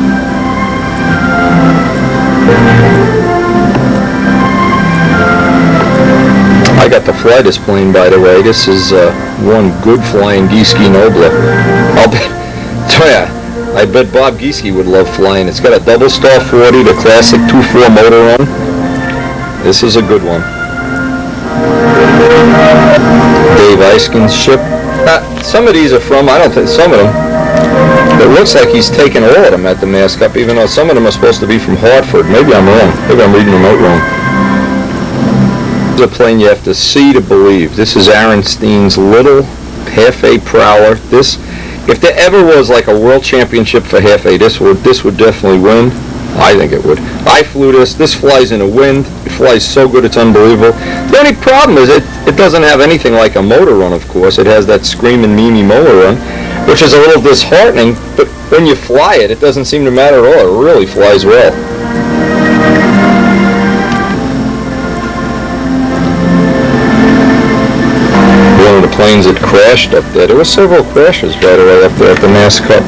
I got the fly display, by the way. This is one good flying Gieske Nobler. I bet Bob Gieske would love flying. It's got a double star 40, the classic 2.4 motor on. This is a good one. Dave Eiskin's ship. Some of these are from, I don't think, some of them. It looks like he's taken all of them at the Mass Cup, even though some of them are supposed to be from Hartford. Maybe I'm wrong. Maybe I'm reading them out wrong. This is a plane you have to see to believe. This is Aaron Steen's little half-A Prowler. This, if there ever was like a world championship for half-A, this would definitely win. I think it would. I flew this. This flies in the wind. It flies so good it's unbelievable. The only problem is it doesn't have anything like a motor run, of course. It has that screaming Mimi motor run, which is a little disheartening, but when you fly it, it doesn't seem to matter at all. It really flies well. One of the planes that crashed up there. There were several crashes, by the way, up there at the Mass Cup.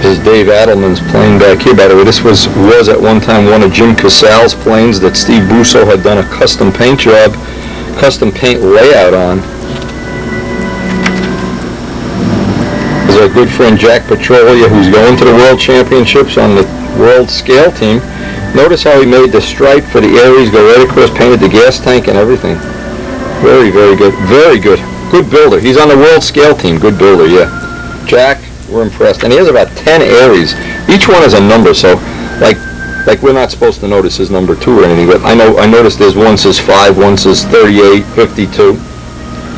This is Dave Adelman's plane back here. By the way, this was at one time one of Jim Casale's planes that Steve Busso had done a custom paint job, custom paint layout on. There's our good friend Jack Petrolia, who's going to the World Championships on the World Scale team. Notice how he made the stripe for the Aries go right across, painted the gas tank and everything. Very, very good. Very good. Good builder. He's on the World Scale team. Good builder, yeah. Jack, we're impressed. And he has about 10 Aries. Each one has a number, so like we're not supposed to notice his number 2 or anything, but I noticed there's one says 5, one says 38, 52.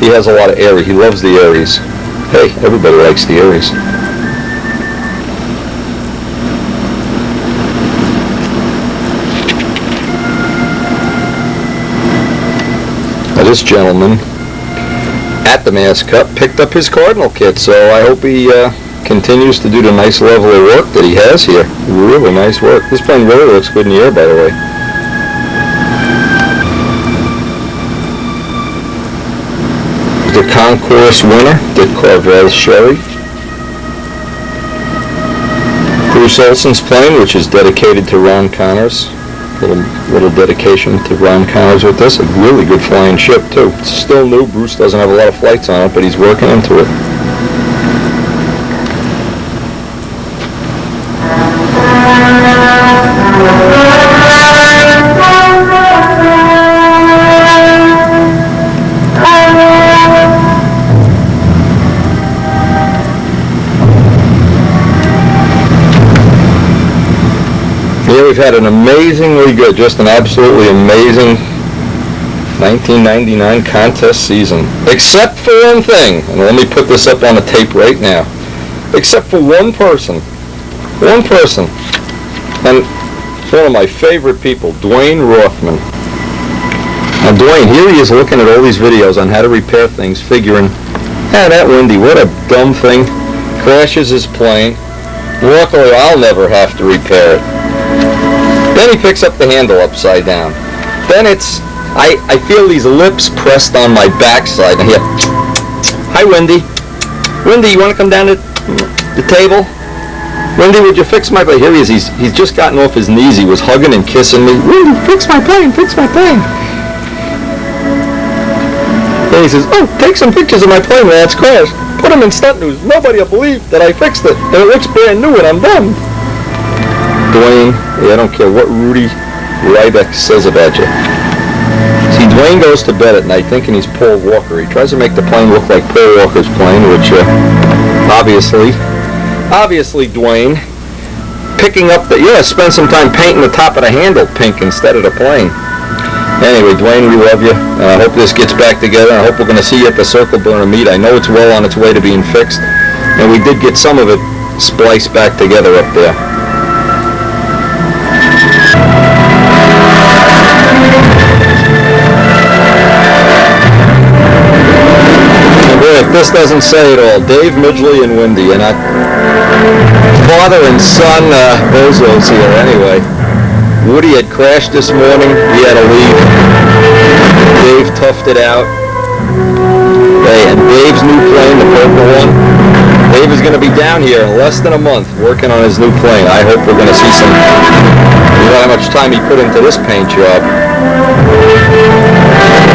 He has a lot of Aries. He loves the Aries. Hey, everybody likes the Aries. Now this gentleman at the Mass Cup picked up his Cardinal kit, so I hope he continues to do the nice level of work that he has here. Really nice work. This plane really looks good in the air, by the way. The concourse winner, Dick Carvel's Sherry. Bruce Olson's plane, which is dedicated to Ron Connors. Little dedication to Ron Connors with this. A really good flying ship too. It's still new. Bruce doesn't have a lot of flights on it, but he's working into it. We've had an amazingly good, just an absolutely amazing 1999 contest season. Except for one thing, and let me put this up on the tape right now. Except for one person. One person. And one of my favorite people, Dwayne Rothman. Now Dwayne, here he is looking at all these videos on how to repair things, figuring, that windy, what a dumb thing. Crashes his plane. Luckily, I'll never have to repair it. Then he picks up the handle upside down. Then I feel these lips pressed on my backside. And I hear, hi Wendy. Wendy, you want to come down to the table? Wendy, would you fix my plane? Here he is. He's just gotten off his knees. He was hugging and kissing me. Wendy, fix my plane, fix my plane. Then he says, oh, take some pictures of my plane when it's crashed. Put them in Stunt News. Nobody will believe that I fixed it. And it looks brand new when I'm done. Dwayne, I don't care what Rudy Rybeck says about you. See, Dwayne goes to bed at night thinking he's Paul Walker. He tries to make the plane look like Paul Walker's plane, which obviously Dwayne, picking up spend some time painting the top of the handle pink instead of the plane. Anyway, Dwayne, we love you. I hope this gets back together. I hope we're going to see you at the Circle Burner meet. I know it's well on its way to being fixed, and we did get some of it spliced back together up there. If this doesn't say it all, Dave, Midgley, and Wendy, and father and son bozos here anyway. Woody had crashed this morning. He had to leave. Dave toughed it out. Hey, and Dave's new plane, the purple one, Dave is going to be down here in less than a month working on his new plane. I hope we're going to see some, you know how much time he put into this paint job.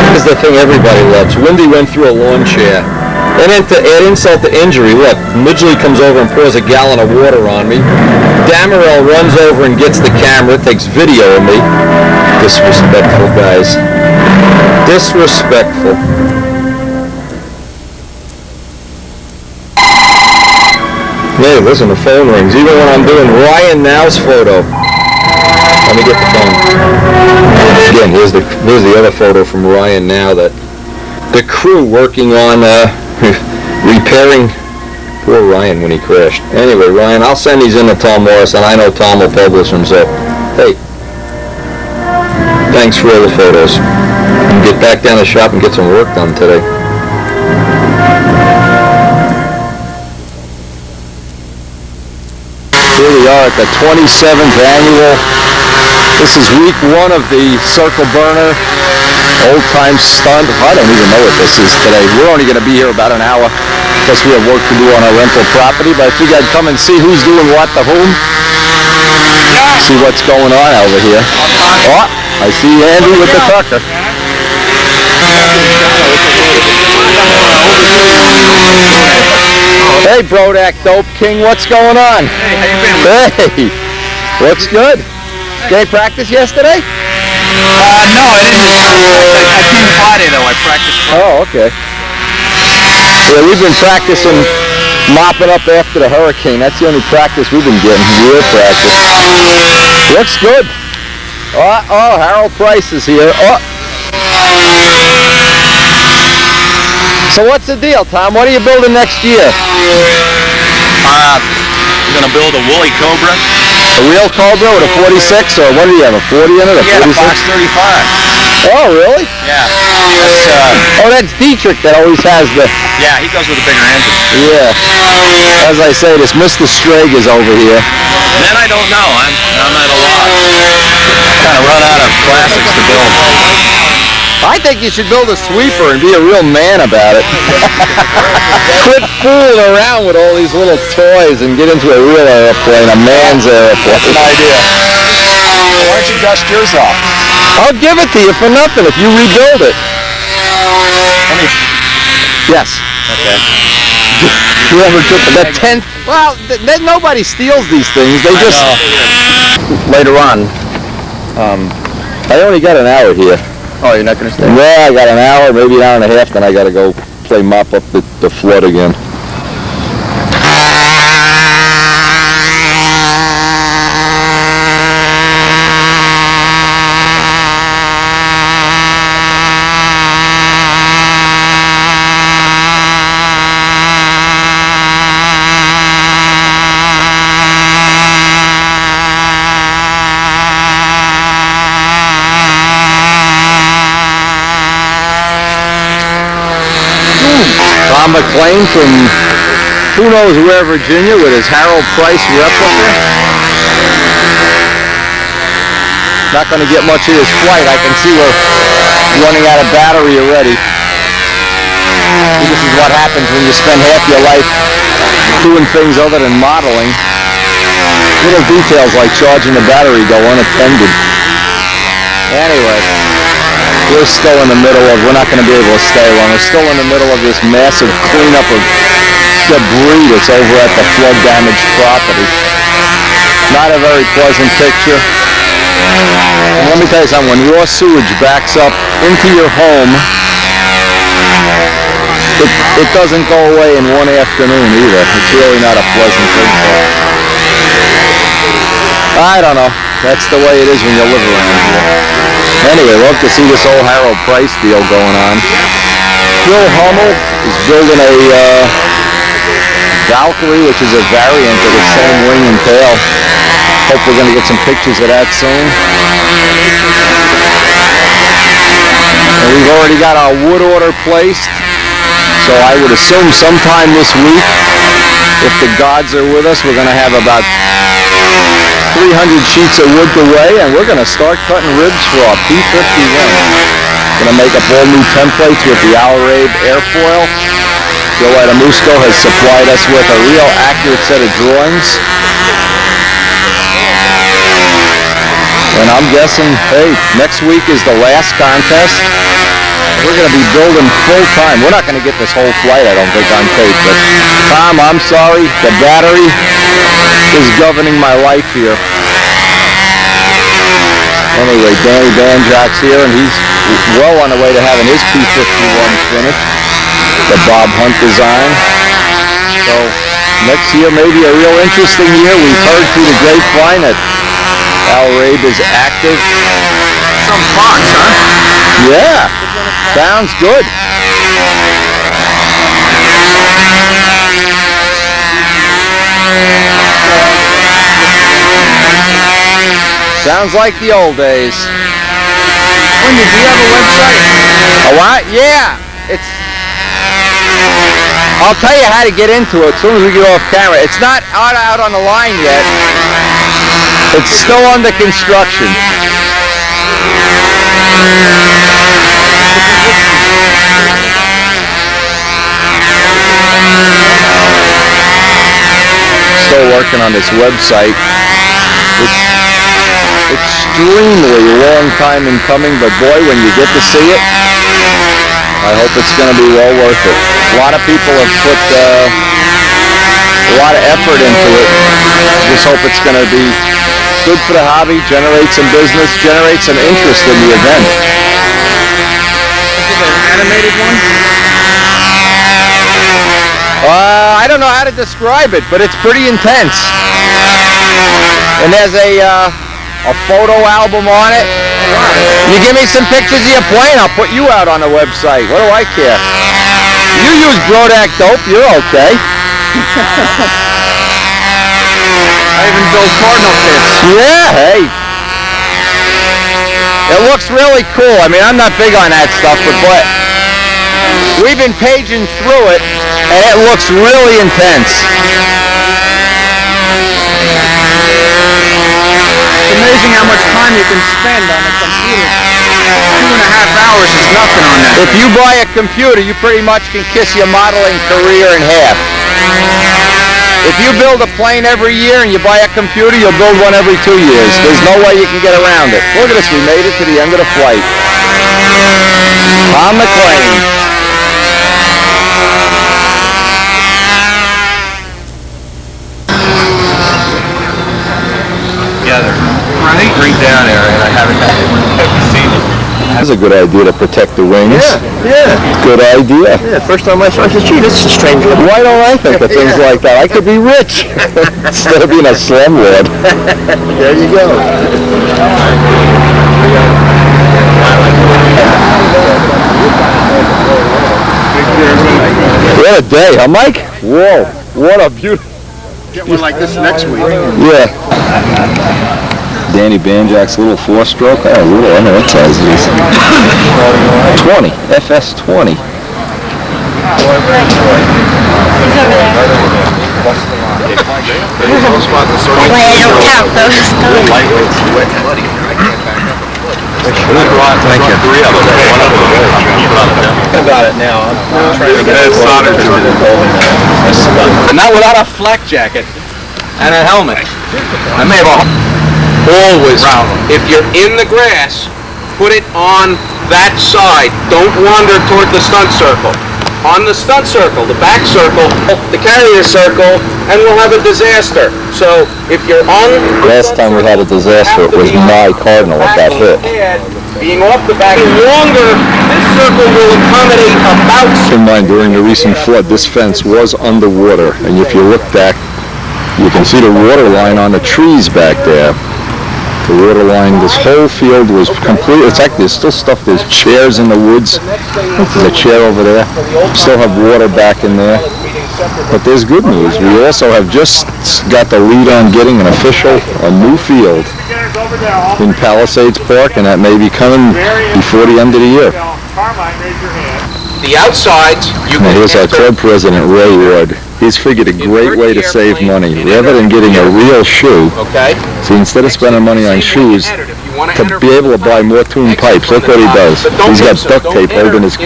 This is the thing everybody loves. Wendy went through a lawn chair. And then to add insult to injury, look, Midgley comes over and pours a gallon of water on me. Damarel runs over and gets the camera, takes video of me. Disrespectful, guys. Disrespectful. Hey, listen, the phone rings. Even when I'm doing Ryan Now's photo. Let me get the phone. Again, here's the other photo from Ryan Now that the crew working on repairing poor Ryan when he crashed. Anyway, Ryan, I'll send these in to Tom Morris, and I know Tom will publish them, so hey, thanks for all the photos. And get back down to the shop and get some work done today. Here we are at the 27th annual. This is week 1 of the Circle Burner Old Time Stunt. I don't even know what this is today. We're only going to be here about an hour because we have work to do on our rental property, but I figured I'd come and see who's doing what to whom. See what's going on over here. Oh, I see Andy with the trucker. Hey, Brodak Dope King, what's going on? Hey, how you been? Hey, what's good? Did you practice yesterday? No, I didn't. I came Friday though. I practiced Friday. Oh, okay. Yeah, we've been practicing mopping up after the hurricane. That's the only practice we've been getting. Real practice. Looks good. Oh, Harold Price is here. Oh. So what's the deal, Tom? What are you building next year? We're gonna build a woolly Cobra. A real Cobra with a 46, or what do you have, a 40 in it, a 46? Yeah, a Fox 35. Oh, really? Yeah. That's Dietrich that always has the... Yeah, he goes with a bigger engine. Yeah. As I say, this Mr. Strag is over here. And then I don't know. I'm at a loss. Kind of run out of classics to build. I think you should build a sweeper and be a real man about it. Quit fooling around with all these little toys and get into a real airplane, a man's airplane. That's an idea. Why don't you dust yours off? I'll give it to you for nothing if you rebuild it. Yes. Okay. Whoever took the 10th. Well, nobody steals these things. They just... Later on. I only got an hour here. Oh, you're not going to stay? Yeah, I got an hour, maybe an hour and a half, then I got to go play mop up the flood again. Tom McLean from who knows where, Virginia, with his Harold Price replica. Not going to get much of his flight. I can see we're running out of battery already. This is what happens when you spend half your life doing things other than modeling. Little details like charging the battery go unattended. Anyway. We're still in the middle of, we're not going to be able to stay long. We're still in the middle of this massive cleanup of debris that's over at the flood damaged property. Not a very pleasant picture. And let me tell you something, when raw sewage backs up into your home, it doesn't go away in one afternoon either. It's really not a pleasant thing. I don't know. That's the way it is when you live around here. Anyway, love to see this old Harold Price deal going on. Phil Hummel is building a Valkyrie, which is a variant of the same wing and tail. Hope we're going to get some pictures of that soon. And we've already got our wood order placed, so I would assume sometime this week, if the gods are with us, we're going to have about 300 sheets of wood to weigh, and we're going to start cutting ribs for our P-51. Going to make up all new templates with the Alrabe airfoil. Joe Adamusco has supplied us with a real accurate set of drawings. And I'm guessing, hey, next week is the last contest. We're going to be building full time. We're not going to get this whole flight, I don't think, on tape. But Tom, I'm sorry, the battery is governing my life here. Anyway, Danny Banjack's here, and he's well on the way to having his P-51 finished, the Bob Hunt design. So next year may be a real interesting year. We've heard through the grapevine that Alrabe is active. Some Fox, huh? Yeah, sounds good. Sounds like the old days. Wendy, do you have a website? A what? Yeah. I'll tell you how to get into it as soon as we get off camera. It's not out on the line yet. It's still under construction. Still working on this website. It's extremely long time in coming, but boy, when you get to see it, I hope it's going to be well worth it. A lot of people have put a lot of effort into it. Just hope it's going to be good for the hobby, generate some business, generate some interest in the event. Is it an animated one? I don't know how to describe it, but it's pretty intense. And there's a photo album on it. You give me some pictures of your plane, I'll put you out on the website. What do I care? You use Brodac dope, you're okay. I even built cardinal pits. Yeah, hey. It looks really cool. I mean, I'm not big on that stuff, but we've been paging through it, and it looks really intense. It's amazing how much time you can spend on a computer. 2.5 hours is nothing on that. If you buy a computer, you pretty much can kiss your modeling career in half. If you build a plane every year and you buy a computer, you'll build one every 2 years. There's no way you can get around it. Look at this, we made it to the end of the flight. On the plane. Together. Right? Bring down area, and I haven't seen it. That's a good idea to protect the wings. Yeah. Good idea. Yeah, first time I saw it, I said, gee, this is a strange looking. Why don't I think of things like that? I could be rich instead of being a slumlord. There you go. What a day, huh, Mike? Whoa, what a beautiful... Get one like this next week. Yeah. Danny Banjak's little 4-stroke. Oh, little, I know what size it is. 20, FS20. I don't count those. Thank you. 3 of them. One of them. I got it now. I'm trying to get it soldered to it. Not without a flak jacket and a helmet. I may have Always, if you're in the grass, put it on that side. Don't wander toward the stunt circle. On the stunt circle, the back circle, the carrier circle, and we'll have a disaster. So if you're on... Last time we had a disaster, it was my Cardinal that got hit. Being off the back longer, this circle will accommodate about... Keep in mind, during the recent flood, this fence was underwater, and if you look back, you can see the water line on the trees back there. The water line, this whole field was complete. It's like there's still stuff, there's chairs in the woods. There's a chair over there. Still have water back in there. But there's good news. We also have just got the lead on getting a new field in Palisades Park, and that may be coming before the end of the year. The outsides, you Now can here's our club president, Ray Wood. He's figured a great way to save money. Rather than getting a real shoe, okay? see, instead of spending money on shoes, to be able to buy more tuned pipes, look what he does. He's got duct tape holding his,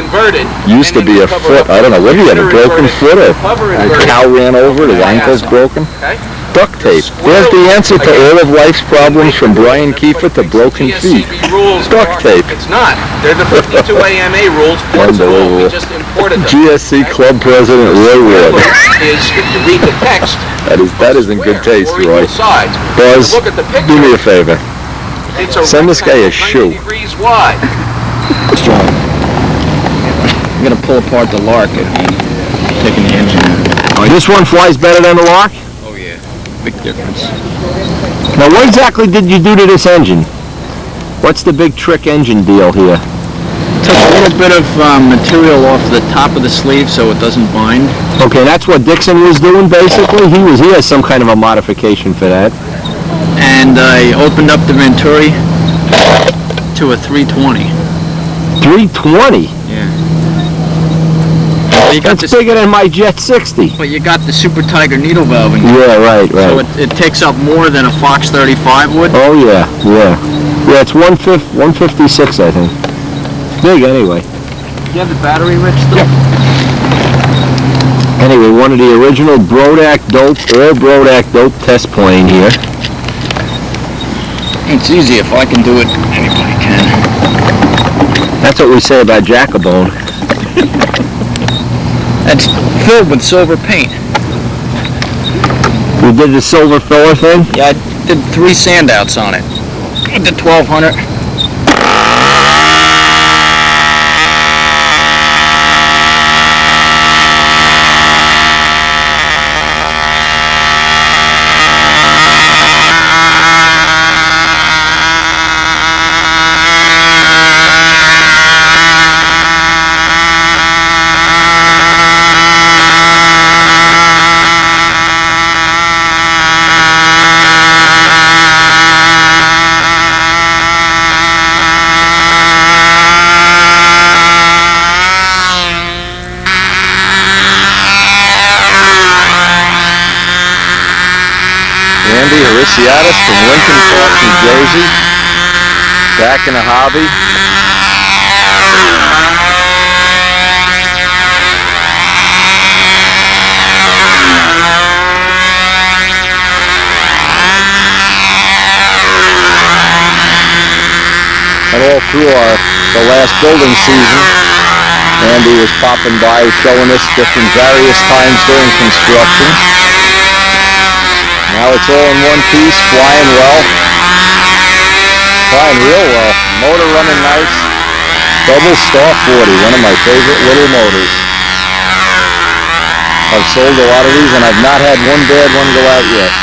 used to be a foot, I don't know, what do you have, a broken foot or a cow ran over, his ankle's broken? Duct tape. There's the answer to all of life's problems from Brian Kiefer to broken feet. Duct tape. It's not. They're the 52 AMA rules. Unbelievable. We just imported them. GSC Club President Ray Wood. Is if you read the text. That is in good taste, Roy. Sides. Buzz, Look at the picture. do me a favor. It's Send this guy a shoe. 90 degrees wide. I'm gonna pull apart the Lark and taking the engine out. This one flies better than the Lark? Oh yeah, big difference. Now, what exactly did you do to this engine? What's the big trick engine deal here? Took a little bit of material off the top of the sleeve so it doesn't bind. Okay, that's what Dixon was doing, basically? He has some kind of a modification for that. And I opened up the Venturi to a 320. 320? Yeah. Well, you got That's bigger than my Jet 60. But you got the Super Tiger needle valve in Yeah, right. So it takes up more than a Fox 35 would. Oh, yeah. Yeah, it's 156, I think. It's big, anyway. You have the battery, Rich, still? Yeah. Anyway, one of the original Brodac dope, Brodac dope test plane here. It's easy. If I can do it, anybody can. That's what we say about Jacobone. That's filled with silver paint. We did the silver filler thing? Yeah, I did 3 sandouts on it. With the 1200. Andy Harisiadis from Lincoln Park, New Jersey. Back in the hobby. And all through the last building season, Andy was popping by showing us different various times during construction. Now it's all in one piece, flying well. Flying real well. Motor running nice. Double Star 40, one of my favorite little motors. I've sold a lot of these and I've not had one bad one go out yet.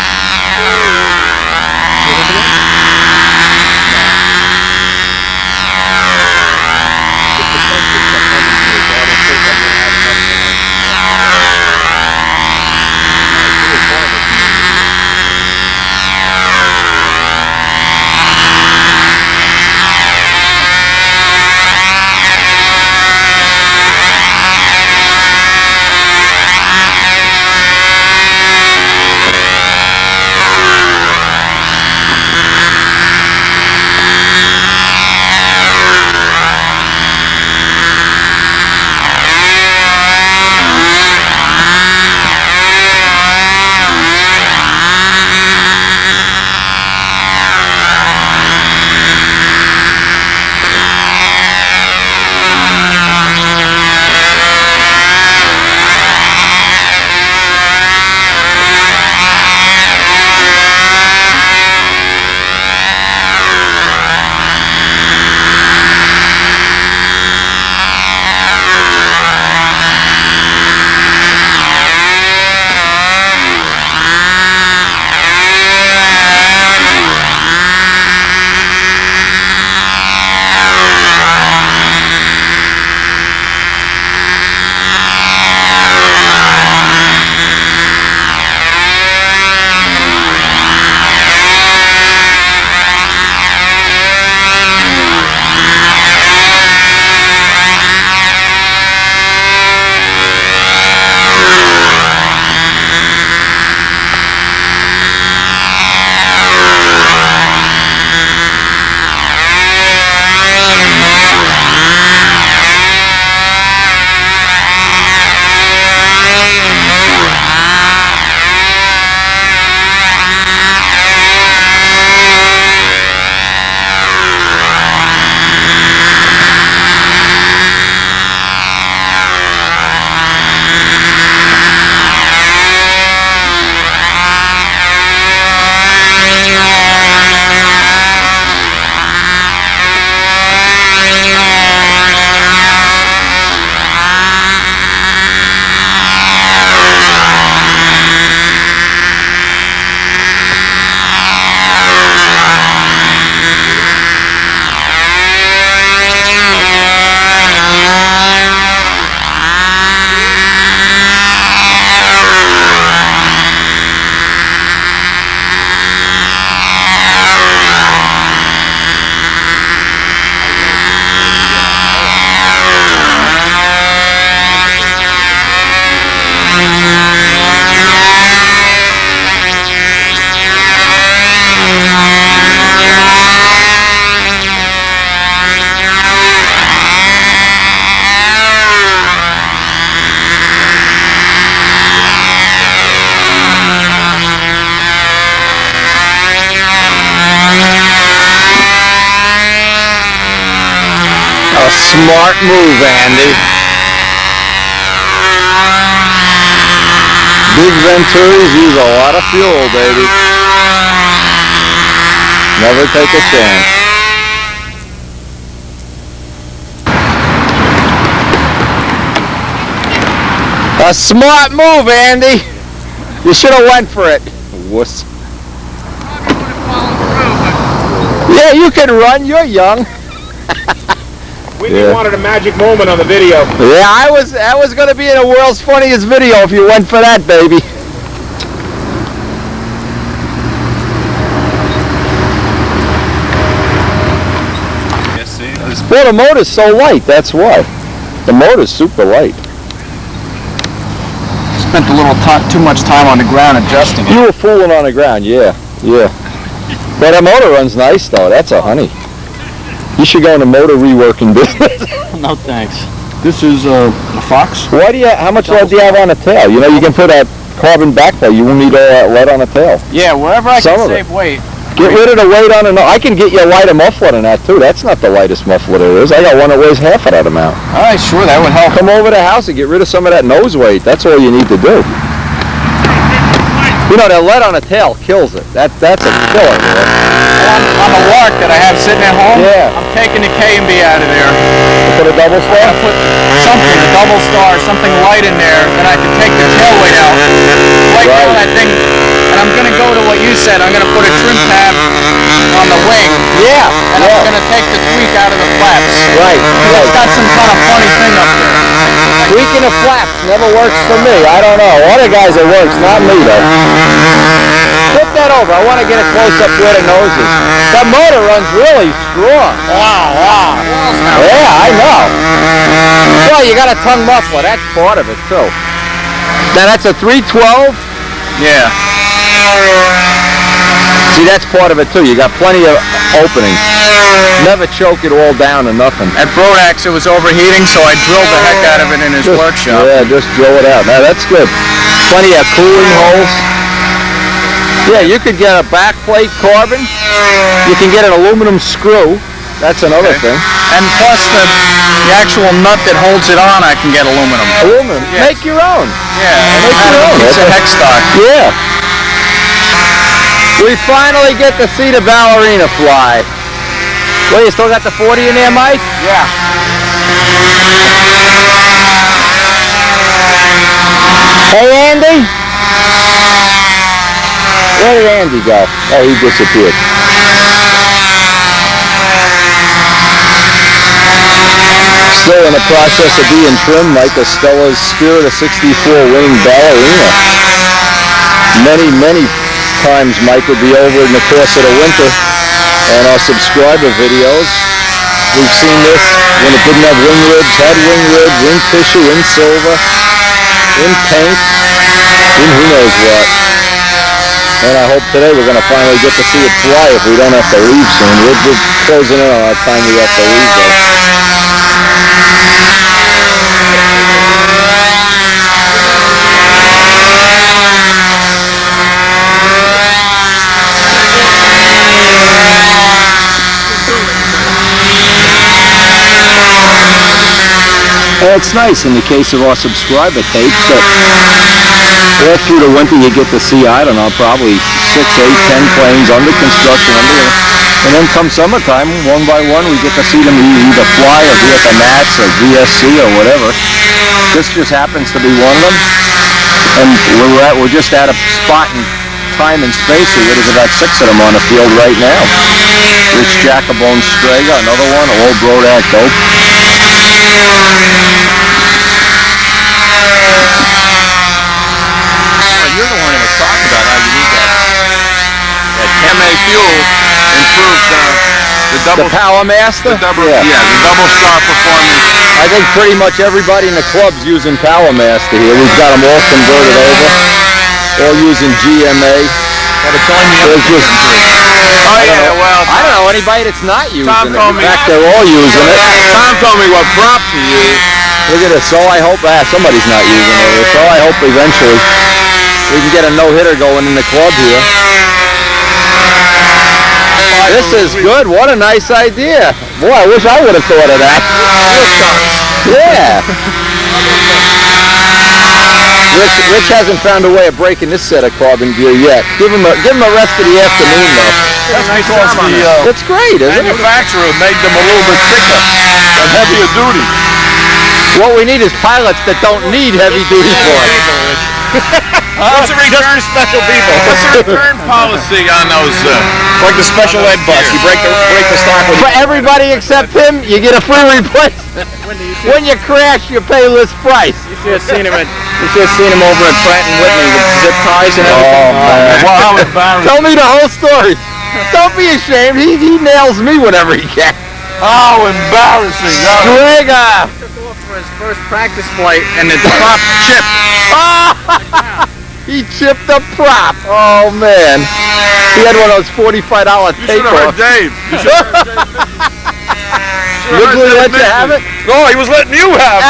Smart move, Andy. Big Venturis use a lot of fuel, baby. Never take a chance. A smart move, Andy. You should have went for it. Wuss. Yeah, you can run. You're young. We wanted a magic moment on the video. Yeah, that was going to be in the world's funniest video if you went for that, baby. Well, the motor's so light, that's why. The motor's super light. Spent a little too much time on the ground adjusting it. You were fooling on the ground, yeah. Yeah. But that motor runs nice though. That's a honey. You should go into motor reworking business. No thanks. This is a Fox. Why do you? How much lead do you have on the tail? You know, you can put a carbon backplate. You won't need all that lead on the tail. Yeah, wherever I Some can of save weight. Get rid of the weight on it. I can get you a lighter muffler than that too. That's not the lightest muffler there is. I got one that weighs half of that amount. All right, sure, that would help. Come over to the house and get rid of some of that nose weight. That's all you need to do. You know, that lead on the tail kills it. That's a killer. On the Lark that I have sitting at home, Yeah. I'm taking the K and B out of there. Put a double I'm star? gonna put something, a double star, something light in there, then I can take the tail weight out. Right now that thing, and I'm gonna go to what you said. I'm gonna put a trim tab on the wing. Yeah. And I'm gonna take the tweak out of the flaps. Right. It's got some kind of funny thing up there. Tweaking the flaps never works for me. I don't know. Other guys it works, not me though. Flip that over. I want to get a close up where the nose is. That motor runs really strong. Wow. Yeah, I know. Well, you got a tongue muffler. That's part of it too. Now that's a 312. Yeah. See, that's part of it too. You got plenty of opening. Never choke it all down to nothing. At Brodax, it was overheating, so I drilled the heck out of it in his workshop. Yeah, just drill it out. Now that's good. Plenty of cooling holes. Yeah, you could get a back plate carbon. You can get an aluminum screw. That's another thing. And plus the actual nut that holds it on, I can get aluminum. Aluminum. Yeah. Make your own. Yeah, Make your own. It's a hex stock. Yeah. We finally get to see the ballerina fly. Well, you still got the 40 in there, Mike? Yeah. Hey, Andy? Where did Andy go? Oh, he disappeared. Still in the process of being trimmed, Mike Costella's Spirit of 64 winning ballerina. Many times Mike would be over in the course of the winter on our subscriber videos. We've seen this when it didn't have wing ribs, had wing ribs, in tissue, in silver, in paint, in who knows what. And I hope today we're going to finally get to see it fly if we don't have to leave soon. We're closing in on our time we have to leave though. And it's nice in the case of our subscriber tapes that all through the winter you get to see, I don't know, probably 6, 8, 10 planes under construction, and then come summertime, one by one, we get to see them either fly or be at the Nats or GSC or whatever. This just happens to be one of them, and we're just at a spot in time and space here. There's about 6 of them on the field right now. Rich Jacobone Strega, another one, old Brodak Dope. You're the one that was talking about how you need that Chem-A fuel improves the double... The Power Master? The double star performance. I think pretty much everybody in the club's using Power Master here. We've got them all converted over. All using GMA. Well, it's only the other just, well... I don't know anybody that's not using Tom it. told In me... fact, they're all using it. Tom told me what prop to use. Look at this. So I hope somebody's not using it. So I hope eventually we can get a no-hitter going in the club here. This is good. What a nice idea. Boy, I wish I would have thought of that. Yeah. Rich hasn't found a way of breaking this set of carbon gear yet. Give him a rest of the afternoon though. That's because It's great, isn't it? manufacturer made them a little bit thicker and heavier duty. What we need is pilots that don't need heavy duty for it. What's the return special people? What's the return policy on those? Like the special ed bus, you break the stock with. For everybody except him, you get a free replacement. When you crash, you pay list price. You should have seen him over at Pratt and Whitney with zip ties and everything. Oh man! Well, how embarrassing! Tell me the whole story. Don't be ashamed. He nails me whenever he can. How embarrassing! Strega! Took off for his first practice flight and the prop chipped. He chipped the prop. Oh man. He had one of those $45 takeoffs. Dave. Woodley let you have it? No, he was letting you have it.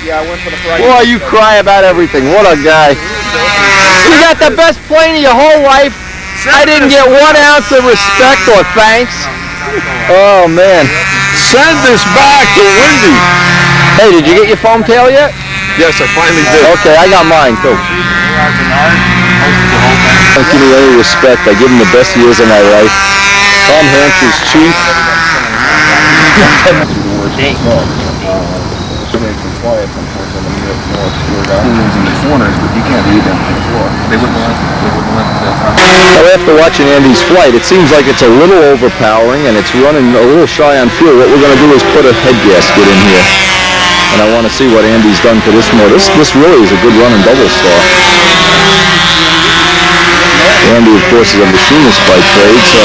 Yeah, I went for the price. Boy, you cry about everything. What a guy. You got the best plane of your whole life. I didn't get 1 ounce of respect or thanks. Oh, man. Send this back to Wendy. Hey, did you get your foam tail yet? Yes, I finally did. Okay, I got mine, too. Don't give me any respect. I give him the best years of my life. Tom Hampshire's chief. After watching Andy's flight, it seems like it's a little overpowering and it's running a little shy on fuel. What we're going to do is put a head gasket in here. And I want to see what Andy's done to this motor. This really is a good running double star. Andy, of course, is a machinist by trade, so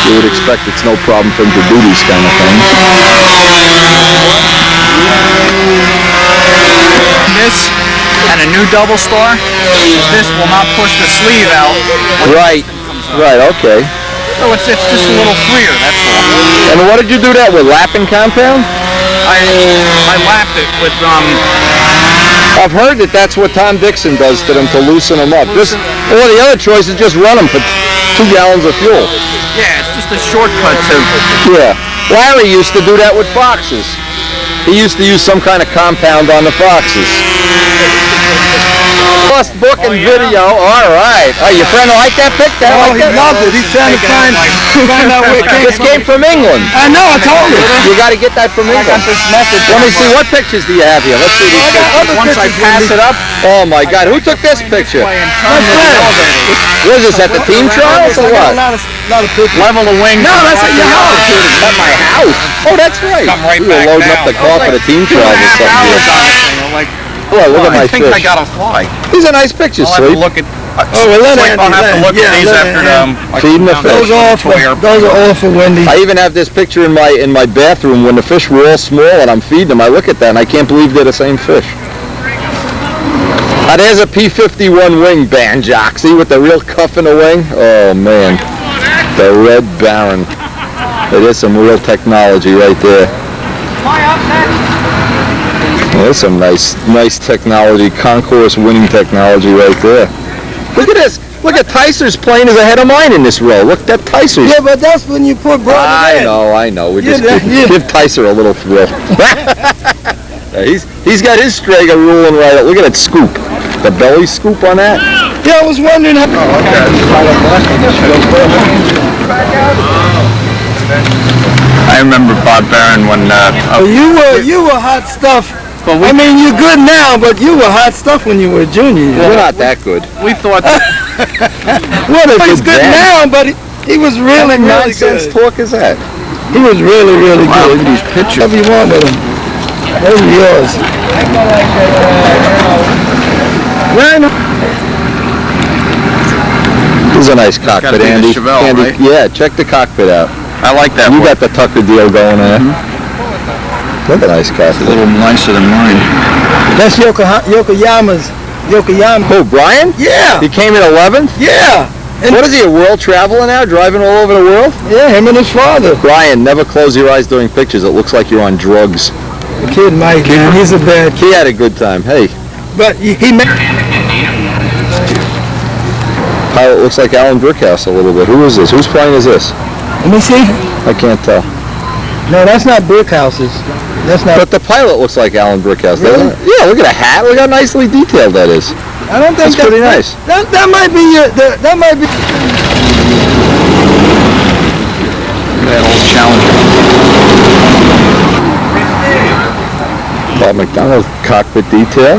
you would expect it's no problem for him to do these kind of things. This and a new double star, this will not push the sleeve out. Right, okay. So it's just a little freer, that's all. And what did you do that with, lapping compound? I lapped it with, I've heard that that's what Tom Dixon does to them to loosen them up. Well, the other choice is just run them for 2 gallons of fuel. yeah, it's just a shortcut to. Yeah. Larry used to do that with Foxes. He used to use some kind of compound on the Foxes. Plus book and video. All right. Oh, your friend like that picture? He loved it. He's trying to find out where it came This came from England. I know, I told him. You got to get that from England. Let me see. What pictures do you have here? Let's see these pictures. Once I pass it up, Oh my God! Who took this picture? What is this, at the team trials or what? level the wings. No, that's at your house. At my house. Oh, that's right. Come right We were back loading down. up the car for the team trials or something. Like, Boy, look at my I think I fish. got a fly. These are nice pictures, I'll have to Sweet. look at. well, let Sweet, I'll have to look at these after Feeding the fish. Those are all for Wendy. I even have this picture in my bathroom when the fish were all small and I'm feeding them. I look at that and I can't believe they're the same fish. Now there's a P-51 wing, Banjock. See, with the real cuff in the wing? Oh man, the Red Baron. It is some real technology right there. There's some nice technology, concourse winning technology right there. Look at this. Look at Tyser's plane is ahead of mine in this row. Look at Tyser's. Yeah, but that's when you put brother in. I know. We just give Tyser a little thrill. He's got his Strager ruling right up. Look at that scoop. The belly scoop on that. Yeah, I was wondering how. I remember Bob Barron when. You were hot stuff. I mean, you're good now, but you were hot stuff when you were a junior. We're not that good. We thought. What is He's good now, but he was really, really nonsense good. talk is that? He was really, really Wow, good. look at these pictures. Whatever you want with him. Those are yours. This is a nice cockpit, Gotta be the Andy. Chevelle, Andy, right? yeah, check the cockpit out. I like that You one. got the Tucker deal going there. Look at nice It's a cockpit. little nicer than mine. That's Yokoyama's. Yokoyama. Oh, Brian? Yeah. He came in 11th? Yeah. And What is he, a world traveler now, driving all over the world? yeah, him and his father. Brian, never close your eyes during pictures. It looks like you're on drugs. The kid Mike, man, he's a bad kid. He had a good time. Hey, But he made. pilot looks like Alan Brickhouse a little bit. Who is this? Whose plane is this? Let me see. I can't tell. No, that's not Brickhouse's. That's not. But the pilot looks like Alan Brickhouse, doesn't Really? it? Yeah, look at the hat. Look how nicely detailed that is. I don't think That's pretty nice. That might be your. That might be. That old Challenger. Bob McDonald cockpit detail.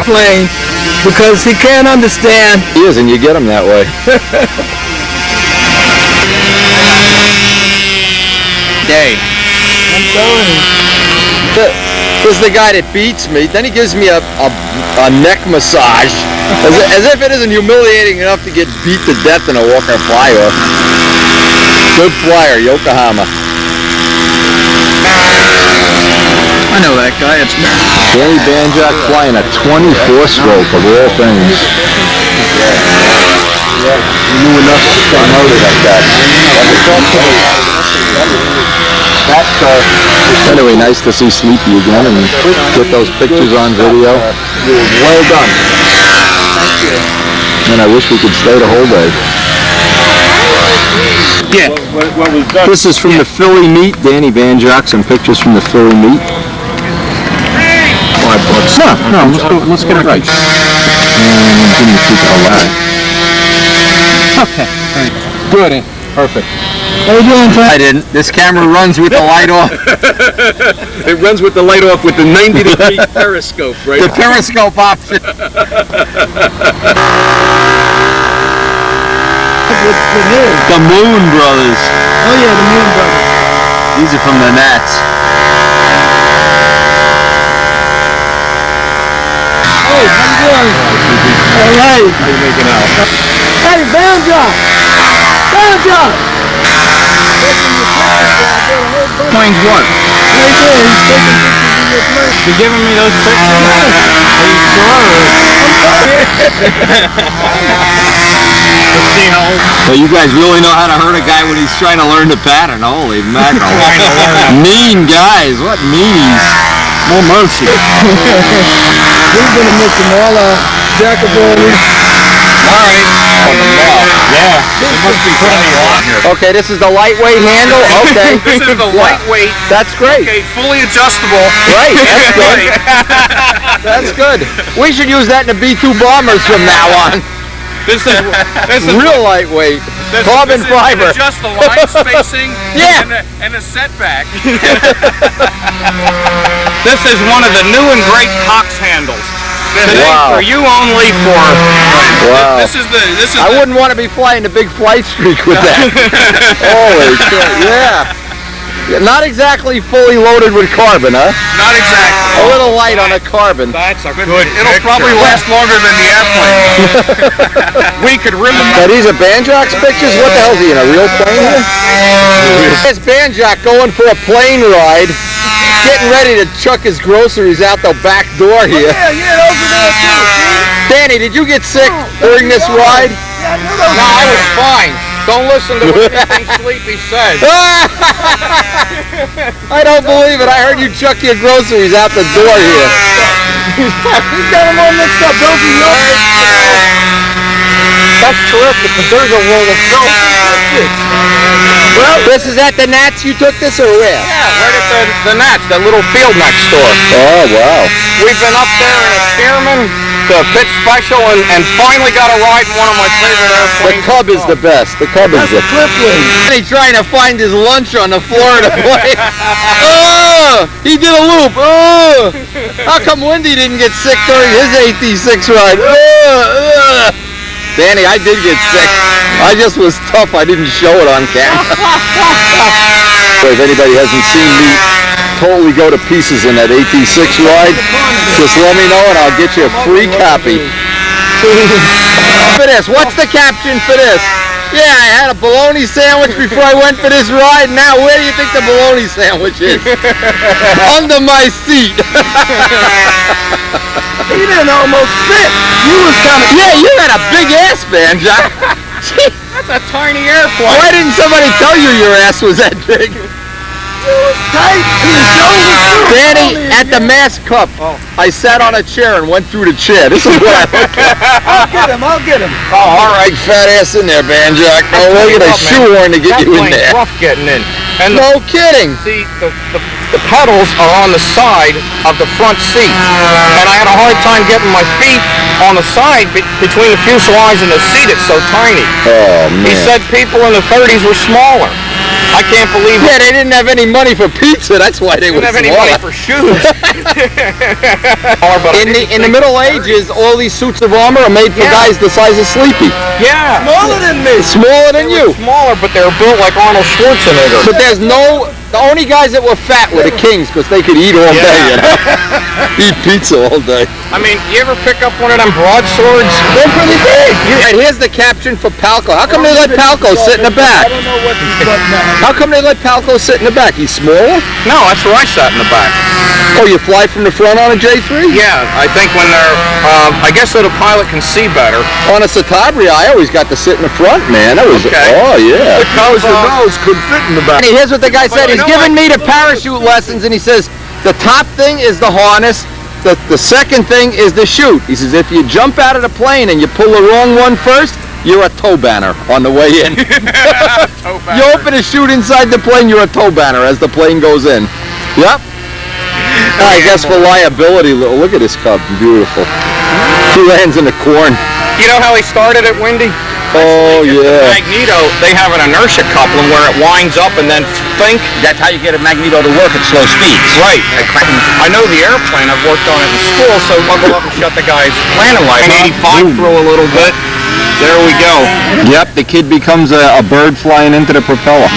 Plane because he can't understand. He is, and you get him that way. Day. I'm telling you. This is the guy that beats me. Then he gives me a neck massage. As if it isn't humiliating enough to get beat to death in a walker flyer. Good flyer, Yokohama. I I know that guy. It's Danny Banjak flying a 24-stroke of all things. Knew enough to come out of that. Anyway, nice to see Sleepy again and get those pictures on video. Well done. And I wish we could stay the whole day. yeah. What was done? This is from the Philly meet. Danny Banjak, some pictures from the Philly meet. No, let's get it right. And give me all right. Okay. Good. Perfect. How you doing, Frank? I didn't. This camera runs with the light off. It runs with the light off with the 90-degree periscope, right? The periscope option. The Moon Brothers. Oh yeah, the Moon Brothers. These are from the Nats. Hey, how you doing? All right. How you making out? Hey, Banjak! Banjak! Planes what? Right there, he's taking pictures of your plane. You giving me those pictures? Are you sure? Let's see how. So you guys really know how to hurt a guy when he's trying to learn the pattern. Holy mackerel. Mean guys. What meanies. No mercy. We're gonna miss them all, Jack of all these. All right. Yeah. There must be plenty on here. Okay, this is the lightweight handle. Okay. This is the lightweight, That's great. okay, fully adjustable. Right, that's good. That's good. We should use that in the B-2 bombers from now on. This is Real lightweight. Carbon fiber. Just the line spacing Yeah. and the setback. This is one of the new and great Cox handles. Today Wow. for you only for. Wow. This is I wouldn't want to be flying the big flight streak with that. Holy shit, yeah. Not exactly fully loaded with carbon, huh? Not exactly. A little light on the carbon. That's a good. It'll probably last longer than the airplane. We could rip them. Now these are Banjak's pictures? What the hell is he in a real plane here? There's Banjak going for a plane ride, getting ready to chuck his groceries out the back door here. Yeah, those are there too, see? Danny, did you get sick during this ride? Yeah, I knew those No, I was fine. Don't listen to what anything Sleepy says. I don't believe it. I heard you chuck your groceries out the door here. He's got them all mixed up. Those are yours. That's terrific, but there's a roll of soap. Well, this is at the Nats you took this or where? Yeah, right at the Nats, that little field next door. Oh, wow. We've been up there in a Chairman, the Pitch Special, and finally got a ride in one of my favorite The airplanes. Cub is the best. The Cub is the Clip wing. He's trying to find his lunch on the floor of the plane. Oh, he did a loop. Oh, how come Wendy didn't get sick during his AT6 ride? Danny, I did get sick. I just was tough. I didn't show it on camera. If anybody hasn't seen me totally go to pieces in that AT6 ride, just let me know and I'll get you a free copy. For this, what's the caption for this? Yeah, I had a bologna sandwich before I went for this ride. Now, where do you think the bologna sandwich is? Under my seat. He didn't almost fit. You was kind of. Yeah, you had a big ass, man, Jack. That's a tiny airplane. Why didn't somebody tell you your ass was that big? It was tight. And the shoulders too. Danny, at the Mass Cup, I sat on a chair and went through the chair. This is what I look like. I'll get him. Oh, all right, fat ass in there, Banjak. No, look at a shoehorn to get That you in plane's there. rough getting in. And No kidding. see, the pedals are on the side of the front seat. And I had a hard time getting my feet on the side between the fuselage and the seat. It's so tiny. Oh, man. He said people in the 30s were smaller. I can't believe Yeah, they didn't have any money for pizza. That's why they were didn't have any money smaller. for shoes. In the Middle Ages, all these suits of armor are made for guys the size of Sleepy. Yeah. Smaller than me. Smaller than you. Smaller, but they were built like Arnold Schwarzenegger. But there's no... The only guys that were fat were the Kings because they could eat all day, you know? Eat pizza all day. I mean, you ever pick up one of them broadswords? They're pretty big. And here's the caption for Palco. How come they let Palco sit in the back? I don't know what he's got now. How come they let Palco sit in the back? He's smaller? No, that's where I sat in the back. Oh, you fly from the front on a J3? Yeah, I think when they're, I guess so the pilot can see better. On a Citabria, I always got to sit in the front, man. That was, Okay. oh yeah. Because the nose could fit in the back. And here's what the guy said. you He's know giving what? me the parachute lessons, and he says, the top thing is the harness. The second thing is the chute. He says, if you jump out of the plane and you pull the wrong one first, you're a tow banner on the way in. You open a chute inside the plane, you're a tow banner as the plane goes in. Yep. I guess for liability, look at this cub, beautiful. He lands in the corn. You know how he started at Windy? Oh The yeah. magneto, they have an inertia coupling where it winds up and then think. That's how you get a magneto to work at slow speeds. Right. I know the airplane, I've worked on it in school, so I'll go up and shut the guy's landing light. 85 through a little bit. There we go. Yep, the kid becomes a bird flying into the propeller.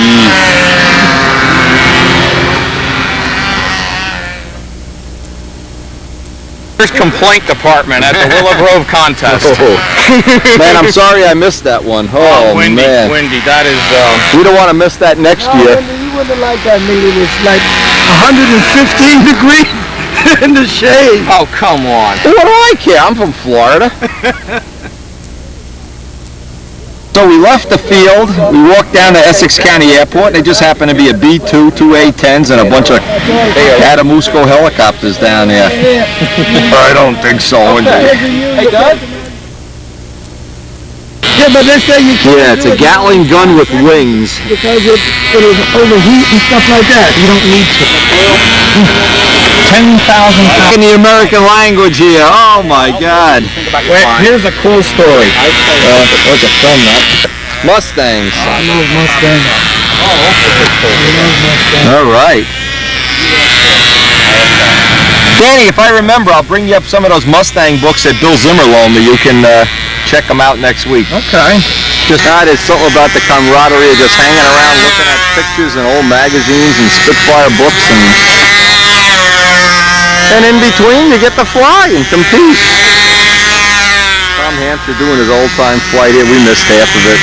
Complaint department at the Willow Grove contest. Man, I'm sorry I missed that one. Oh, Windy, man. Windy, that is, We don't want to miss that next year. You wouldn't like that, Neil. It was like 115 degrees in the shade. oh, come on. What do I care? I'm from Florida. So we left the field, we walked down to Essex County Airport, and there just happened to be a B-2, two A-10s, and a bunch of Adamusco helicopters down there. I don't think so. Hey, Doug? Yeah, but they say you can't. Yeah, it's a Gatling gun with wings. Because it'll overheat and stuff like that. You don't need to. 10,000 In the American language here, oh my God. Wait, here's a cool story. What's a film that? Mustangs. I love Mustang. All right. Danny, if I remember, I'll bring you up some of those Mustang books that Bill Zimmer loaned me. You can check them out next week. Okay. Just there's something about the camaraderie of just hanging around looking at pictures and old magazines and Spitfire books, and in between you get to fly and compete. Tom Hampshire doing his old-time flight here. We missed half of it.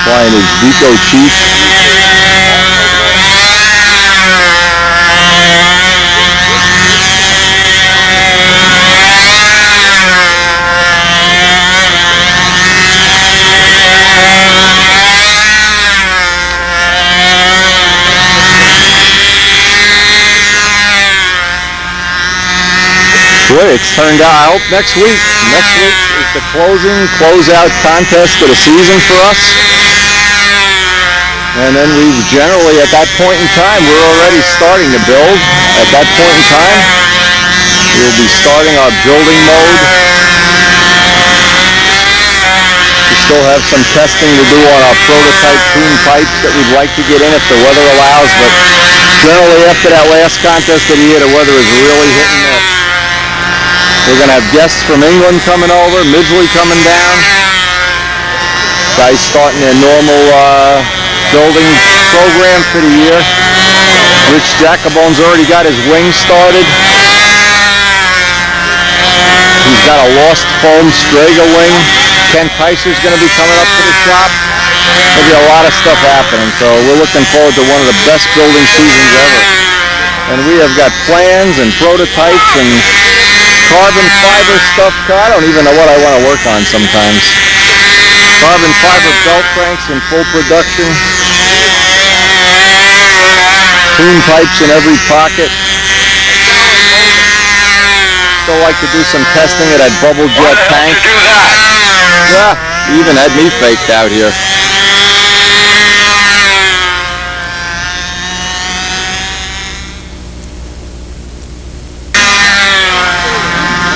Flying his Vico Chief. Boy, it's turned out. I hope next week is the closeout contest of the season for us. And then we generally, at that point in time, we're already starting to build. At that point in time, we'll be starting our building mode. We still have some testing to do on our prototype tune pipes that we'd like to get in if the weather allows, but generally after that last contest of the year, the weather is really hitting us. We're going to have guests from England coming over, Midgley coming down. Guys starting their normal building program for the year. Rich Jacobone's already got his wing started. He's got a lost foam Strega wing. Ken Kaiser's going to be coming up to the shop. There'll be a lot of stuff happening, so we're looking forward to one of the best building seasons ever. And we have got plans and prototypes and carbon fiber stuff. I don't even know what I want to work on sometimes. Carbon fiber belt cranks in full production. Clean pipes in every pocket. Still like to do some testing of that bubble jet tank. Yeah, he even had me faked out here.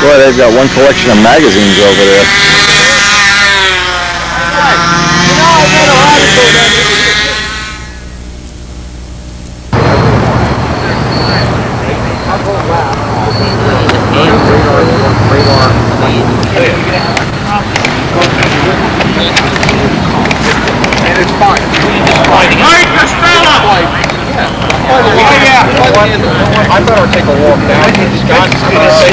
Boy, they've got one collection of magazines over there. And it's fine. Hey, Costello! I better take a walk down.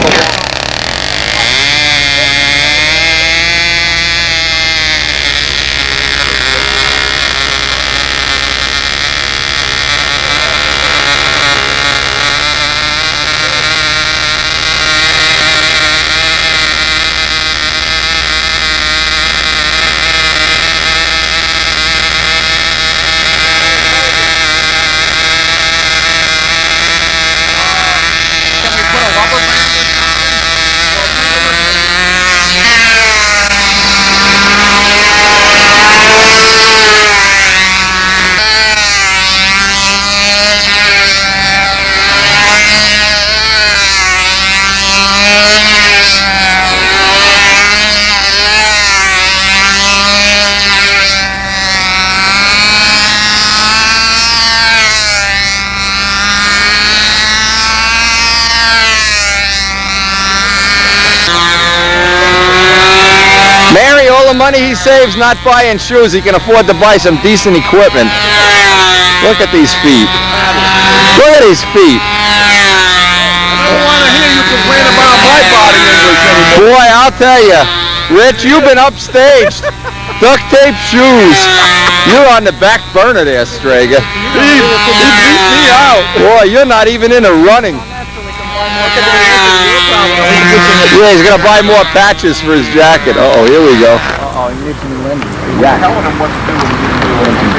the money he saves not buying shoes, he can afford to buy some decent equipment. Look at these feet. Look at these feet. I don't want to hear you complain about my body English anymore. Boy, I'll tell you, Rich, you've been upstaged. Duct tape shoes. You're on the back burner there, Strager. He beat me out. Boy, you're not even into running. Yeah, he's gonna buy more patches for his jacket. Uh-oh, here we go. Uh-oh, he needs some lenses. Yeah. Telling him what to do when he's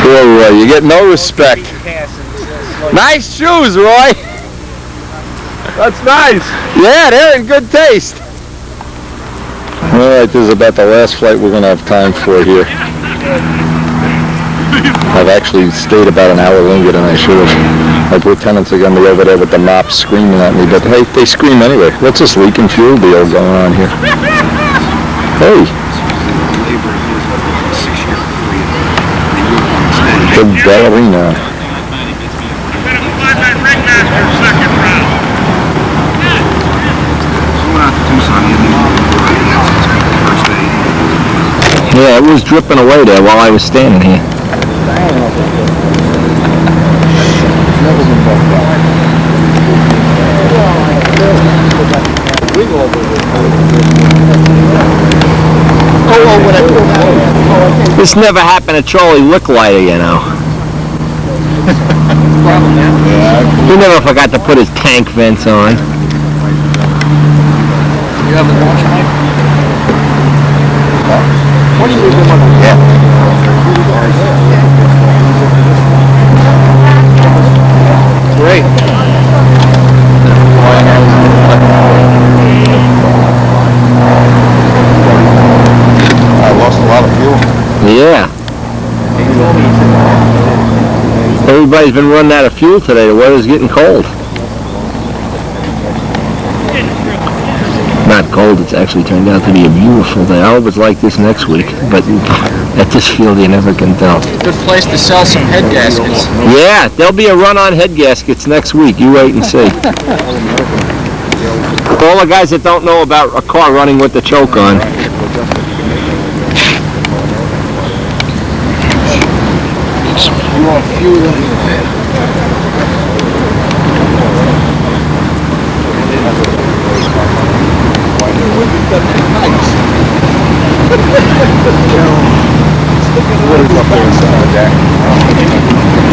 Boy, Roy, you get no respect. Nice shoes, Roy. That's nice. Yeah, they're in good taste. All right, this is about the last flight we're gonna have time for here. I've actually stayed about an hour longer than I should have. My lieutenants are going to be over there with the mops screaming at me, but hey, they scream anyway. What's this leaking fuel deal going on here? Hey. Good ballerina. Yeah, it was dripping away there while I was standing here. This never happened to Charlie Licklider, you know. He never forgot to put his tank vents on. You have a launch mic? What do you do? Yeah. Great. I lost a lot of fuel. Yeah. Everybody's been running out of fuel today. The weather's getting cold. Not cold, it's actually turned out to be a beautiful day. I hope it's like this next week, but at this field you never can tell. Good place to sell some head gaskets. Yeah, there'll be a run on head gaskets next week. You wait and see. All the guys that don't know about a car running with the choke on. You want fuel in your head.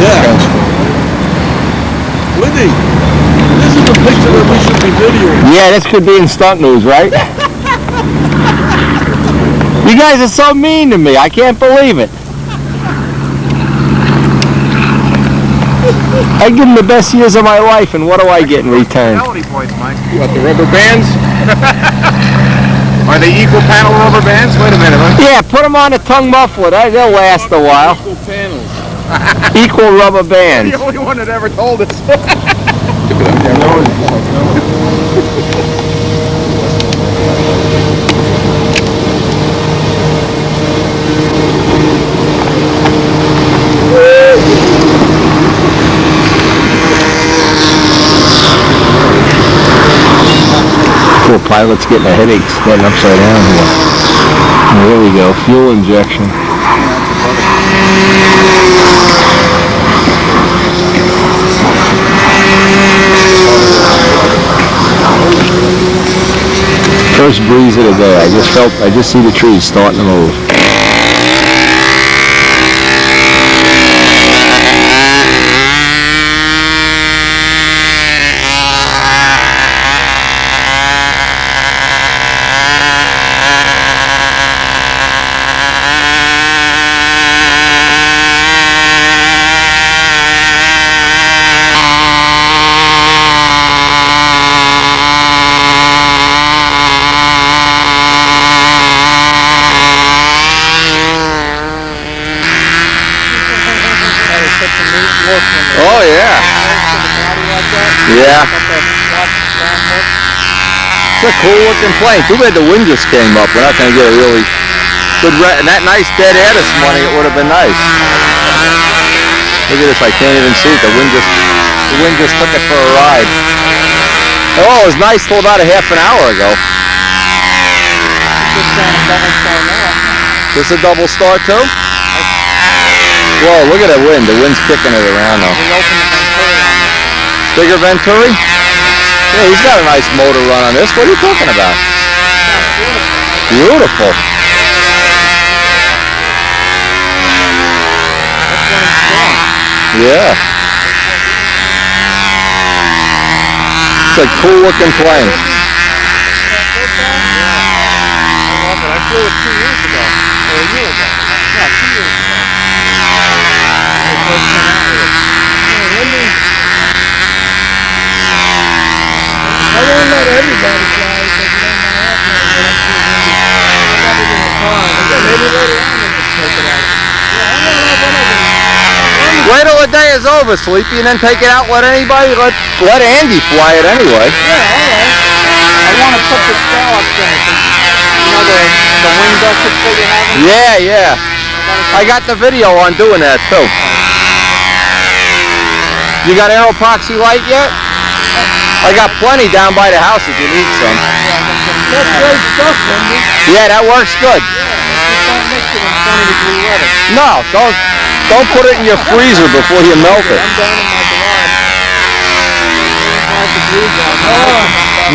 Yeah. Lindy, this is the picture that we should be videoing. Yeah, this could be in stunt news, right? You guys are so mean to me. I can't believe it. I give them the best years of my life, and what do I get in return? Points, Mike. You got the rubber bands? Are they equal panel rubber bands? Wait a minute, huh? Yeah, put them on a tongue muffler. They'll last a while. Equal panels. Equal rubber bands. The only one that ever told us. Poor pilot's getting a headache standing upside down here. There we go, fuel injection. First breeze of the day. I just see the trees starting to move. Oh yeah. Yeah. It's a cool looking plane. Too bad the wind just came up. We're not going to get a really good and that nice dead air this morning, it would have been nice. Look at this, I can't even see it. The wind just took it for a ride. Oh, it was nice till about a half an hour ago. This a double star too? Whoa, look at that wind. The wind's kicking it around though. Bigger Venturi? Yeah, he's got a nice motor run on this. What are you talking about? Beautiful. Yeah. It's a cool looking plane. I flew it 2 years ago, or a year ago. No, 2 years ago. I won't let everybody fly because you don't know that but I'm too windy. I got it in the car. Maybe later on we can take it out. Wait till the day is over, Sleepy, and then take it out. Let anybody, let Andy fly it anyway. Yeah, alright. I want to put the scallop thing. You know the wing ducted thing you have? Yeah, yeah. I got the video on doing that too. You got aeropoxy light yet? I got plenty down by the house if you need some. That's great stuff, Wendy. Yeah, that works good. Just don't mix it in 20-degree weather. No, don't put it in your freezer before you melt it. I'm down in my garage. 25 degrees out.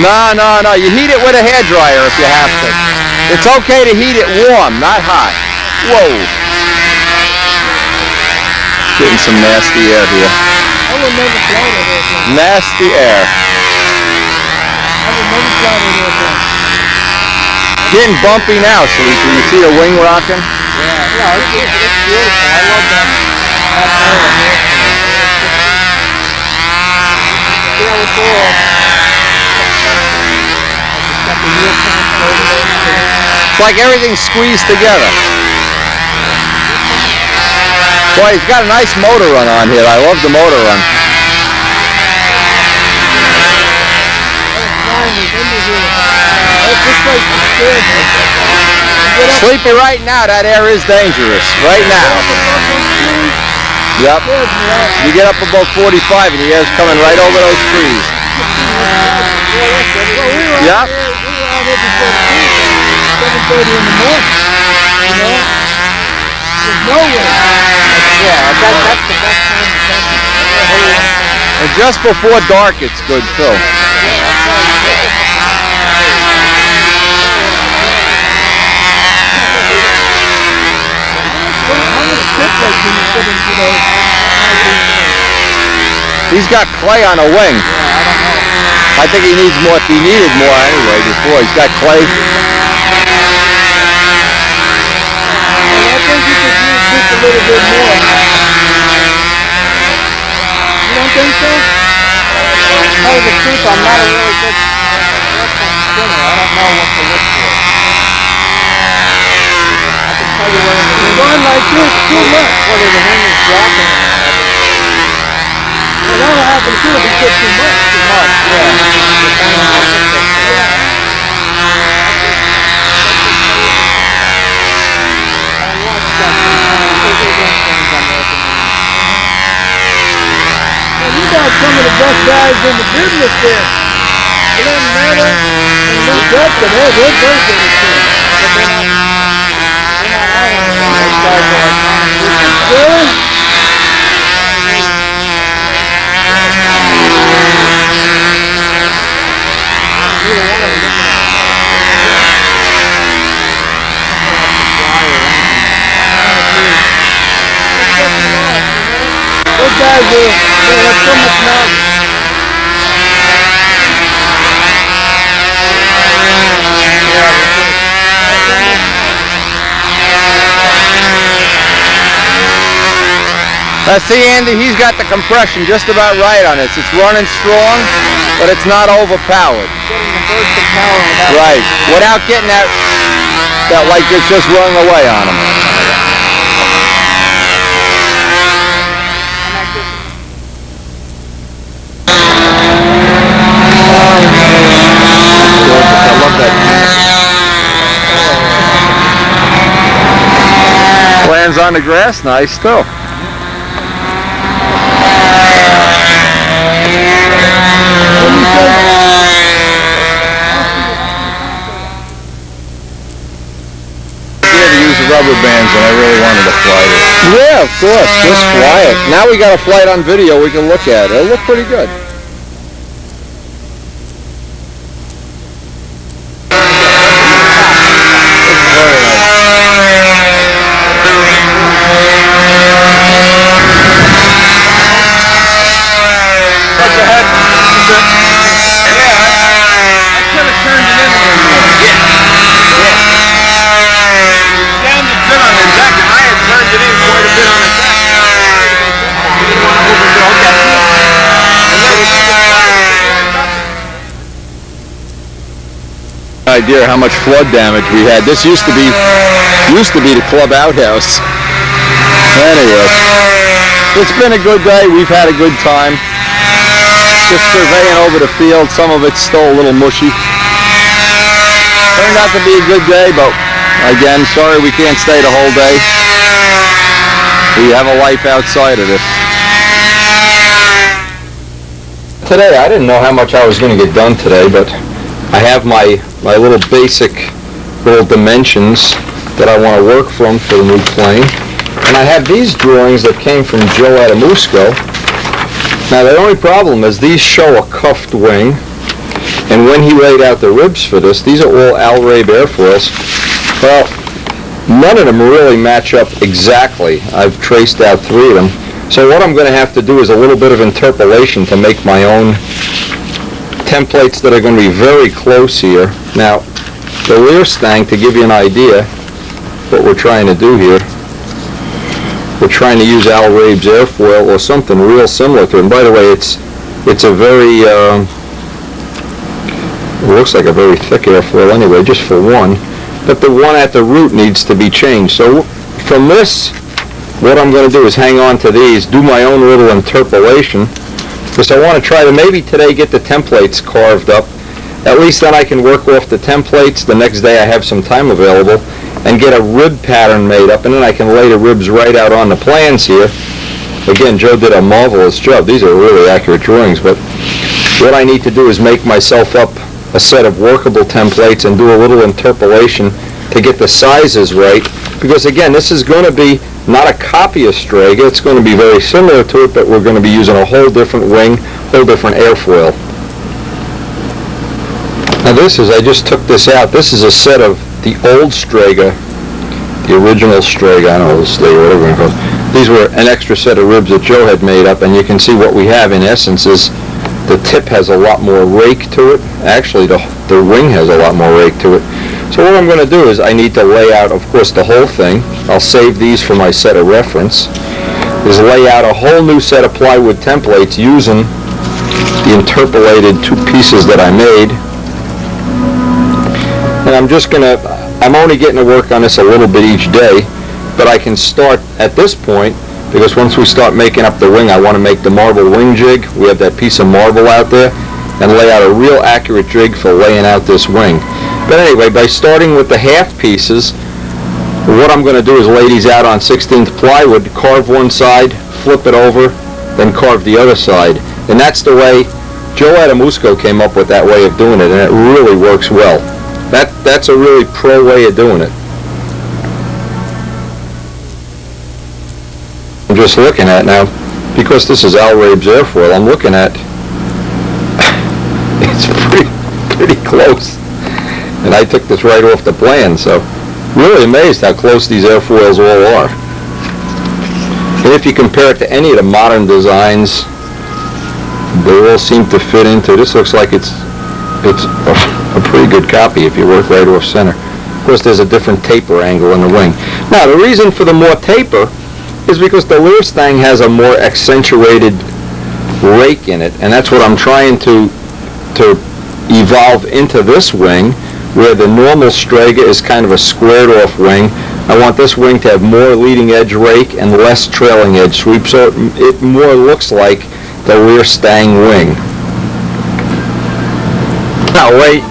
No. You heat it with a hairdryer if you have to. It's okay to heat it warm, not hot. Whoa. Getting some nasty air here. I would never fly that airplane. Nasty air. I would never fly that airplane. Getting bumpy now, Sleepy. You see the wing rocking? Yeah, it's beautiful. I love that. See how it's all. Got the wheel transfer. It's like everything's squeezed together. Boy, he's got a nice motor run on here. I love the motor run. Sleepy, right now, that air is dangerous. Right now. Yep. You get up above 45 and the air's coming right over those trees. Yep. 7:30 in the morning. You know? There's no way. Yeah, that's the best time to come. And just before dark, it's good too. He's got clay on a wing. I think he needs more. He needed more anyway before. He's got clay. I think you could use just a little bit more. You don't think so? To tell you the truth, I'm not a really good airplane spinner. I don't know what to look for. I can tell you whether the wing going like this too much. Whether the wing is dropping. Well, that'll happen too if you put too much. Too much, You got some of the best guys in the business there. It doesn't matter. And Luke Dutton, they're very good at this. But they're not out on those guys that are trying to do it. Really? Those guys, they have so much knowledge. See, Andy, he's got the compression just about right on it. It's running strong, but it's not overpowered. Getting the burst of power without right, without getting that like it's just running away on him. I love that. Lands on the grass, nice too. rubber bands and I really wanted to fly this. Yeah, of course. Just fly it. Now we got a flight on video we can look at. It'll look pretty good. Idea how much flood damage we had. This used to be the club outhouse. Anyway, it's been a good day. We've had a good time. Just surveying over the field. Some of it's still a little mushy. Turned out to be a good day, but again, sorry we can't stay the whole day. We have a life outside of this. Today, I didn't know how much I was going to get done today, but I have my little basic little dimensions that I want to work from for the new plane. And I have these drawings that came from Joe Adamusco. Now the only problem is these show a cuffed wing, and when he laid out the ribs for this, these are all Al-Rabe airfoils. Well, none of them really match up exactly. I've traced out 3 of them. So what I'm going to have to do is a little bit of interpolation to make my own templates that are going to be very close here. Now, the rear stang, to give you an idea what we're trying to do here, we're trying to use Al-Rabe's airfoil or something real similar to it. And by the way, it's a very, it looks like a very thick airfoil anyway, just for one. But the one at the root needs to be changed. So from this, what I'm going to do is hang on to these, do my own little interpolation, because I want to try to maybe today get the templates carved up. At least then I can work off the templates the next day I have some time available and get a rib pattern made up, and then I can lay the ribs right out on the plans here. Again, Joe did a marvelous job. These are really accurate drawings, but what I need to do is make myself up a set of workable templates and do a little interpolation to get the sizes right, because again, this is going to be not a copy of Strega. It's going to be very similar to it, but we're going to be using a whole different wing, whole different airfoil. Now this is, I just took this out. This is a set of the old Strega, the original Strega, I don't know, the Strega, whatever we're going to call it. These were an extra set of ribs that Joe had made up, and you can see what we have in essence is the tip has a lot more rake to it. Actually, the wing has a lot more rake to it. So what I'm going to do is I need to lay out, of course, the whole thing. I'll save these for my set of reference. Is lay out a whole new set of plywood templates using the interpolated 2 pieces that I made. And I'm only getting to work on this a little bit each day, but I can start at this point, because once we start making up the wing, I want to make the marble wing jig. We have that piece of marble out there, and lay out a real accurate jig for laying out this wing. But anyway, by starting with the half pieces, what I'm going to do is lay these out on 16th plywood, carve one side, flip it over, then carve the other side. And that's the way Joe Adamusco came up with that way of doing it, and it really works well. That's a really pro way of doing it. I'm just looking at now, because this is Al-Rabe's airfoil, I'm looking at, it's pretty close. And I took this right off the plan, so really amazed how close these airfoils all are. And if you compare it to any of the modern designs, they all seem to fit into. This looks like it's a pretty good copy if you work right off center. Of course, there's a different taper angle in the wing. Now, the reason for the more taper is because the rear stang has a more accentuated rake in it, and that's what I'm trying to evolve into this wing, where the normal Strega is kind of a squared off wing. I want this wing to have more leading edge rake and less trailing edge sweep, so it more looks like the rear stang wing. Now, way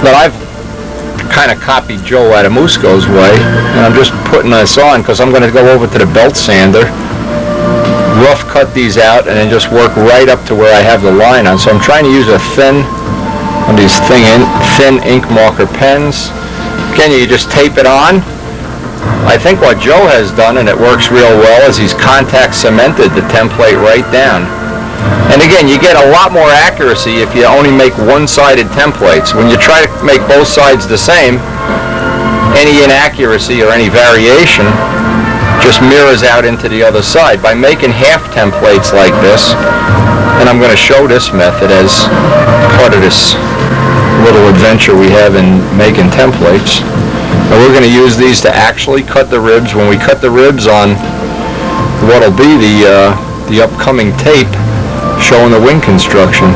that I've kind of copied Joe Adamusco's way, and I'm just putting this on because I'm going to go over to the belt sander, rough cut these out, and then just work right up to where I have the line on. So I'm trying to use a thin, one of these thin ink marker pens. Again, you just tape it on, I think what Joe has done, and it works real well, is he's contact cemented the template right down. And again, you get a lot more accuracy if you only make one-sided templates. When you try to make both sides the same, any inaccuracy or any variation just mirrors out into the other side. By making half templates like this, and I'm going to show this method as part of this little adventure we have in making templates. And we're going to use these to actually cut the ribs. When we cut the ribs on what'll be the upcoming tape showing the wing construction.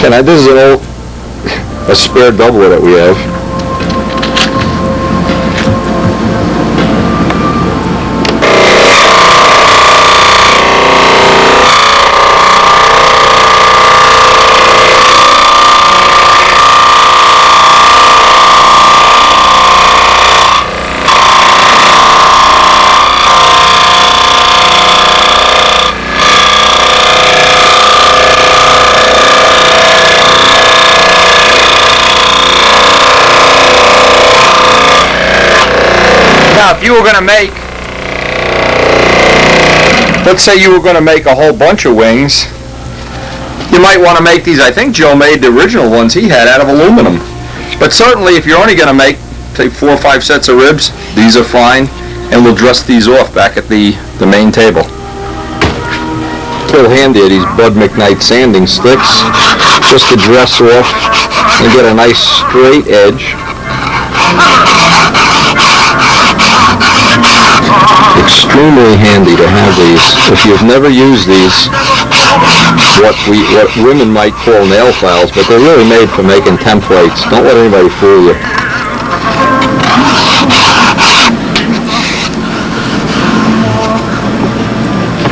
And this is a spare doubler that we have. Now, if you were going to make, let's say you were going to make a whole bunch of wings, you might want to make these. I think Joe made the original ones he had out of aluminum. But certainly, if you're only going to make, say, 4 or 5 sets of ribs, these are fine, and we'll dress these off back at the main table. Real handy are these Bud McKnight sanding sticks, just to dress off and get a nice straight edge. Extremely handy to have these. If you've never used these, what women might call nail files, but they're really made for making templates. Don't let anybody fool you.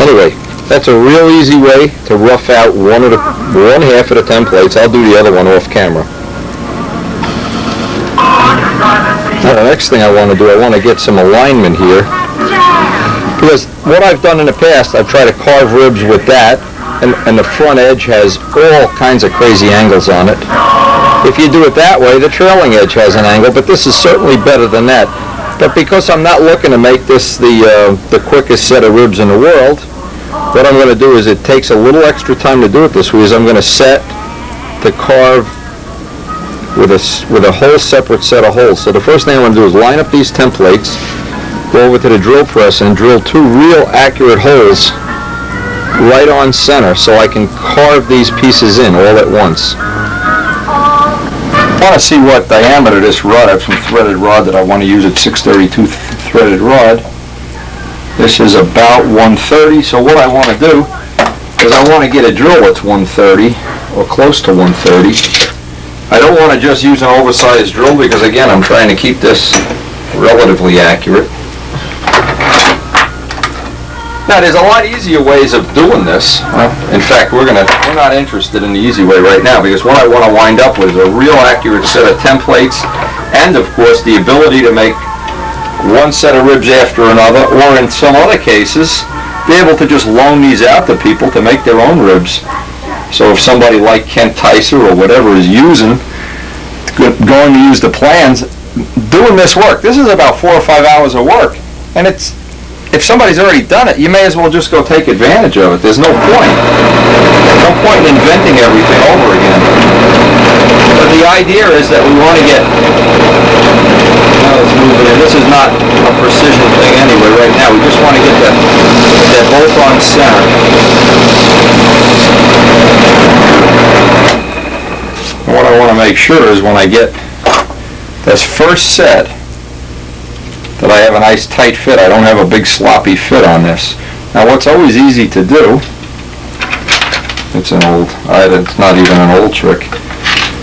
Anyway, that's a real easy way to rough out one half of the templates. I'll do the other one off camera. Now, the next thing I want to do, I want to get some alignment here. Because what I've done in the past, I've tried to carve ribs with that, and the front edge has all kinds of crazy angles on it. If you do it that way, the trailing edge has an angle, but this is certainly better than that. But because I'm not looking to make this the quickest set of ribs in the world, what I'm going to do is, it takes a little extra time to do it this way, is I'm going to set to carve with a whole separate set of holes. So the first thing I want to do is line up these templates, go over to the drill press and drill 2 real accurate holes right on center so I can carve these pieces in all at once. I want to see what diameter this rod, I have some threaded rod that I want to use at 632 threaded rod. This is about 130, so what I want to do is I want to get a drill that's 130 or close to 130. I don't want to just use an oversized drill because, again, I'm trying to keep this relatively accurate. Now, there's a lot easier ways of doing this. In fact, we're not interested in the easy way right now, because what I want to wind up with is a real accurate set of templates, and of course the ability to make one set of ribs after another, or in some other cases, be able to just loan these out to people to make their own ribs. So if somebody like Kent Tyser or whatever is going to use the plans, doing this work, this is about 4 or 5 hours of work, and if somebody's already done it, you may as well just go take advantage of it. There's no point. There's no point in inventing everything over again. But the idea is that we want to get, now let's move it in. This is not a precision thing anyway right now. We just want to get that both on center. And what I want to make sure is when I get this first set, that I have a nice tight fit. I don't have a big sloppy fit on this. Now, what's always easy to do, it's not even an old trick,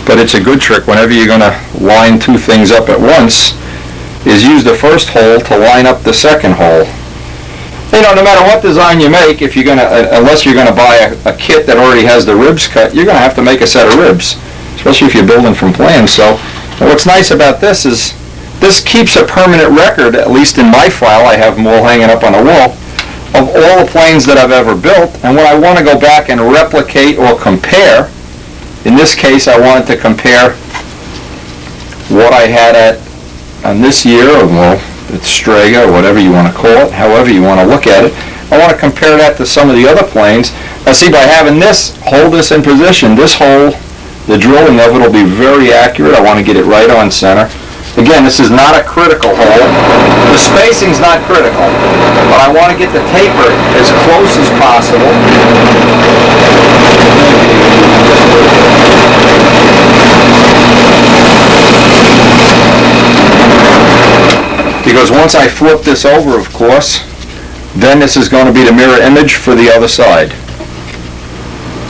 but it's a good trick whenever you're going to line 2 things up at once, is use the first hole to line up the second hole. You know, no matter what design you make, if you're going to, unless you're going to buy a kit that already has the ribs cut, you're going to have to make a set of ribs, especially if you're building from plans. So, what's nice about this is, this keeps a permanent record, at least in my file. I have them all hanging up on the wall, of all the planes that I've ever built. And when I want to go back and replicate or compare, in this case I wanted to compare what I had at on this year, or well, it's Strega, or whatever you want to call it, however you want to look at it. I want to compare that to some of the other planes. Now see, by having this, hold this in position, this hole, the drilling of it will be very accurate. I want to get it right on center. Again, this is not a critical hole. The spacing's not critical, but I want to get the taper as close as possible. Because once I flip this over, of course, then this is going to be the mirror image for the other side.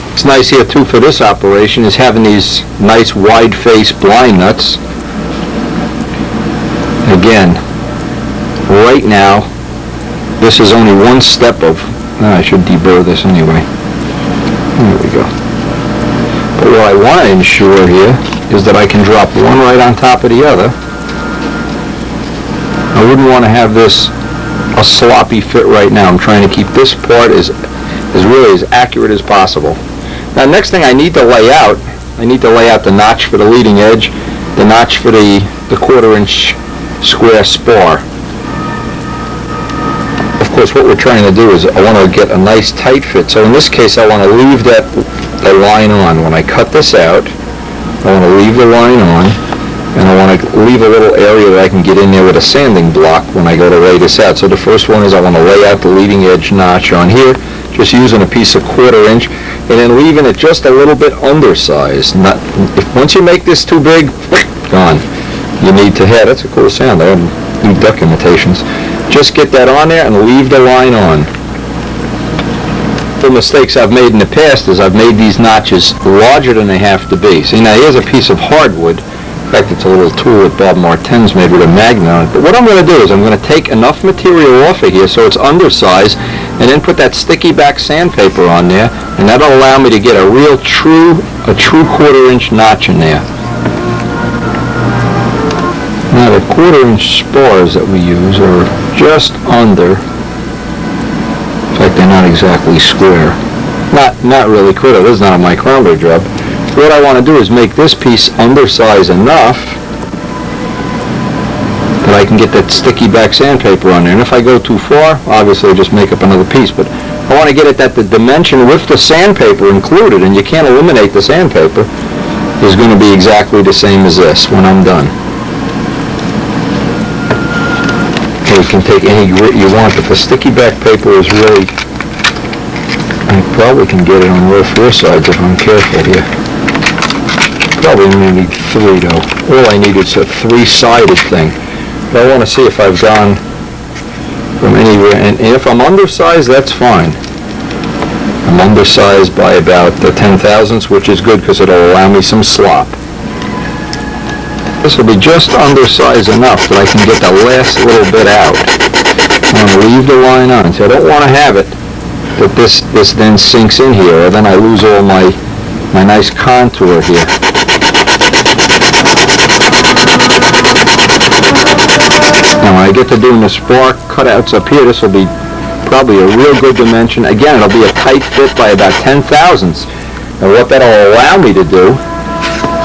What's nice here too for this operation is having these nice wide face blind nuts. Again, right now, this is only one step of, I should deburr this anyway. There we go. But what I want to ensure here is that I can drop one right on top of the other. I wouldn't want to have this a sloppy fit right now. I'm trying to keep this part as really as accurate as possible. Now, next thing I need to lay out the notch for the leading edge, the notch for the 1/4 inch square spar. Of course, what we're trying to do is I want to get a nice tight fit. So in this case, I want to leave the line on. When I cut this out, I want to leave the line on, and I want to leave a little area that I can get in there with a sanding block when I go to lay this out. So the first one is I want to lay out the leading edge notch on here, just using a piece of 1/4 inch, and then leaving it just a little bit undersized. Once you make this too big, gone. You need to have, that's a cool sound, I do duck imitations. Just get that on there and leave the line on. The mistakes I've made in the past is I've made these notches larger than they have to be. See, now here's a piece of hardwood. In fact, it's a little tool that Bob Martin's made with a magnet on it. But what I'm going to do is I'm going to take enough material off of here so it's undersized, and then put that sticky back sandpaper on there, and that'll allow me to get a true 1/4 inch notch in there. Now the 1/4 inch spars that we use are just under. In fact, they're not exactly square. Not really critical. This is not a micrometer job. What I want to do is make this piece undersized enough that I can get that sticky back sandpaper on there. And if I go too far, obviously I just make up another piece. But I want to get it that the dimension with the sandpaper included, and you can't eliminate the sandpaper, is going to be exactly the same as this when I'm done. You can take any grit you want, but the sticky back paper is really, I probably can get it on all 4 sides if I'm careful here. Probably only need 3 though. All I need is a 3-sided thing. But I want to see if I've gone from anywhere, and if I'm undersized, that's fine. I'm undersized by about 10 thousandths, which is good because it'll allow me some slop. This will be just undersized enough that I can get the last little bit out. I'm going to leave the line on. So I don't want to have it that this then sinks in here, or then I lose all my nice contour here. Now when I get to doing the spar cutouts up here, this will be probably a real good dimension. Again, it'll be a tight fit by about 10 thousandths. And what that'll allow me to do,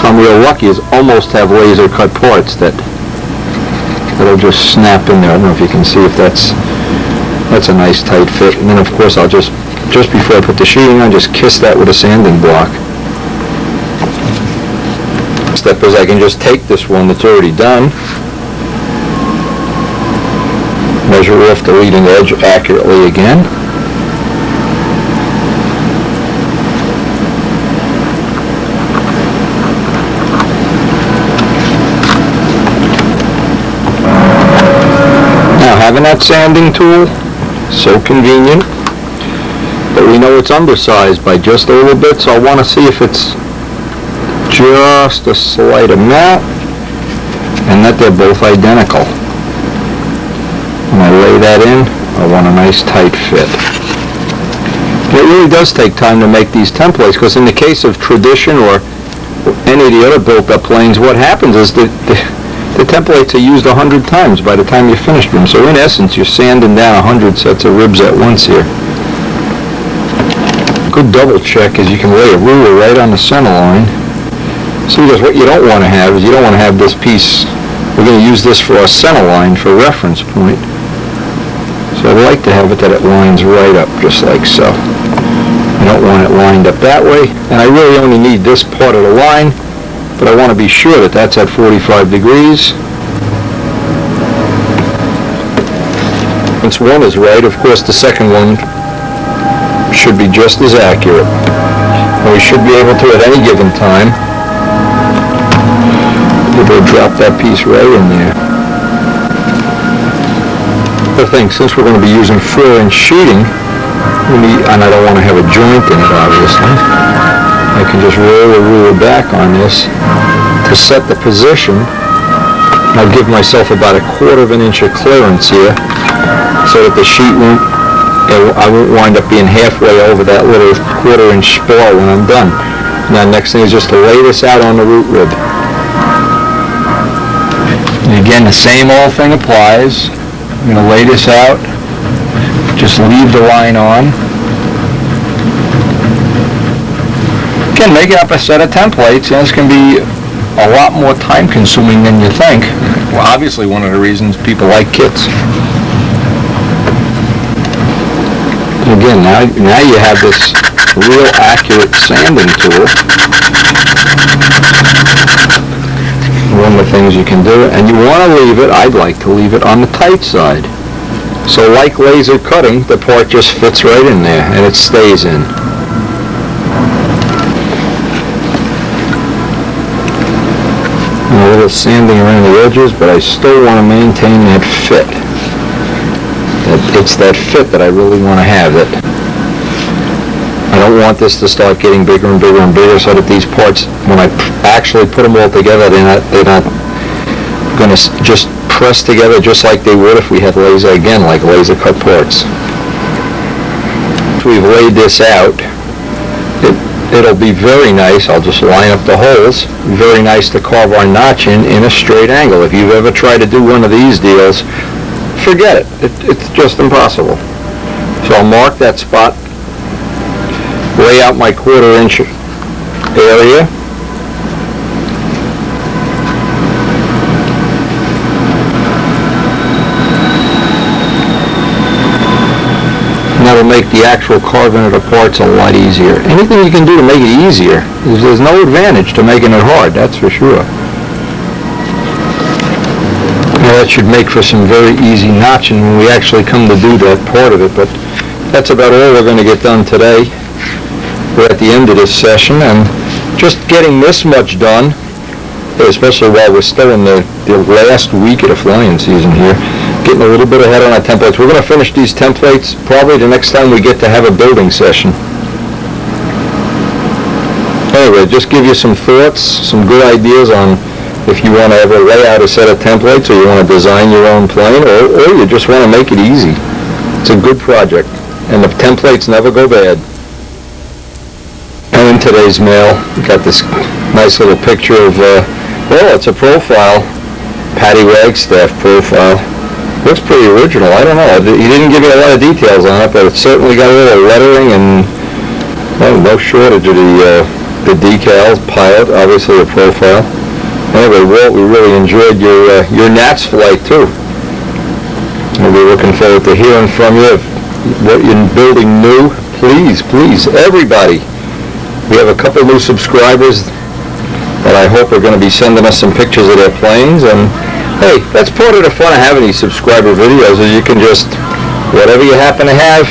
if I'm real lucky, is almost have laser cut parts that'll just snap in there. I don't know if you can see if that's a nice tight fit. And then of course I'll just before I put the sheeting on, just kiss that with a sanding block. Step is I can just take this one that's already done, measure off the leading edge accurately again. Now having that sanding tool, so convenient, but we know it's undersized by just a little bit, so I want to see if it's just a slight amount, and that they're both identical. When I lay that in, I want a nice tight fit. It really does take time to make these templates, because in the case of Tradition or any of the other built-up planes, what happens is the templates are used 100 times by the time you finish them. So in essence, you're sanding down 100 sets of ribs at once here. Good double check is you can lay a ruler right on the center line. So because what you don't want to have is you don't want to have this piece We're going to use this for our center line for reference point. So I'd like to have it that it lines right up just like so. I don't want it lined up that way, and I really only need this part of the line, but I want to be sure that that's at 45 degrees. Once one is right, of course the second one should be just as accurate. And we should be able to, at any given time, we'll drop that piece right in there. The thing, since we're going to be using 4-inch sheeting, and I don't want to have a joint in it, obviously, I can just roll the ruler back on this to set the position. I'll give myself about 1/4 inch of clearance here, so that the sheet I won't wind up being halfway over that little 1/4 inch spar when I'm done. Now, next thing is just to lay this out on the root rib. And again, the same old thing applies. I'm going to lay this out. Just leave the line on. Again, making up a set of templates, this can be a lot more time consuming than you think. Well, obviously one of the reasons people like kits. Again, now you have this real accurate sanding tool. One of the things you can do, and you want to leave it, I'd like to leave it on the tight side. So like laser cutting, the part just fits right in there and it stays in. And a little sanding around the edges, but I still want to maintain that fit. It's that fit that I really want to have. That I don't want this to start getting bigger and bigger and bigger, so that these parts, when I actually put them all together, they're not going to just press together just like they would if we had laser cut parts. We've laid this out. It'll be very nice. I'll just line up the holes. Very nice to carve our notch in a straight angle. If you've ever tried to do one of these deals, forget it. It's just impossible. So I'll mark that spot, lay out my 1/4 inch area. That'll make the actual carving of the parts a lot easier. Anything you can do to make it easier, there's no advantage to making it hard, that's for sure. Now that should make for some very easy notching when we actually come to do that part of it, but that's about all we're going to get done today. We're at the end of this session, and just getting this much done, especially while we're still in the last week of the flying season here, getting a little bit ahead on our templates. We're going to finish these templates probably the next time we get to have a building session. Anyway, just give you some thoughts, some good ideas on if you want to ever lay out a set of templates, or you want to design your own plane, or you just want to make it easy. It's a good project, and the templates never go bad. And in today's mail, we got this nice little picture of, it's a profile, Patty Wagstaff profile. Looks pretty original. I don't know. He didn't give me a lot of details on it, but it's certainly got a little lettering and no shortage of the decals. Pilot, obviously a profile. Anyway, Walt, we really enjoyed your Nats flight too. We'll be looking forward to hearing from you. What you're building new, please, everybody. We have a couple new subscribers that I hope are going to be sending us some pictures of their planes, and hey, that's part of the fun of having these subscriber videos, is you can just, whatever you happen to have,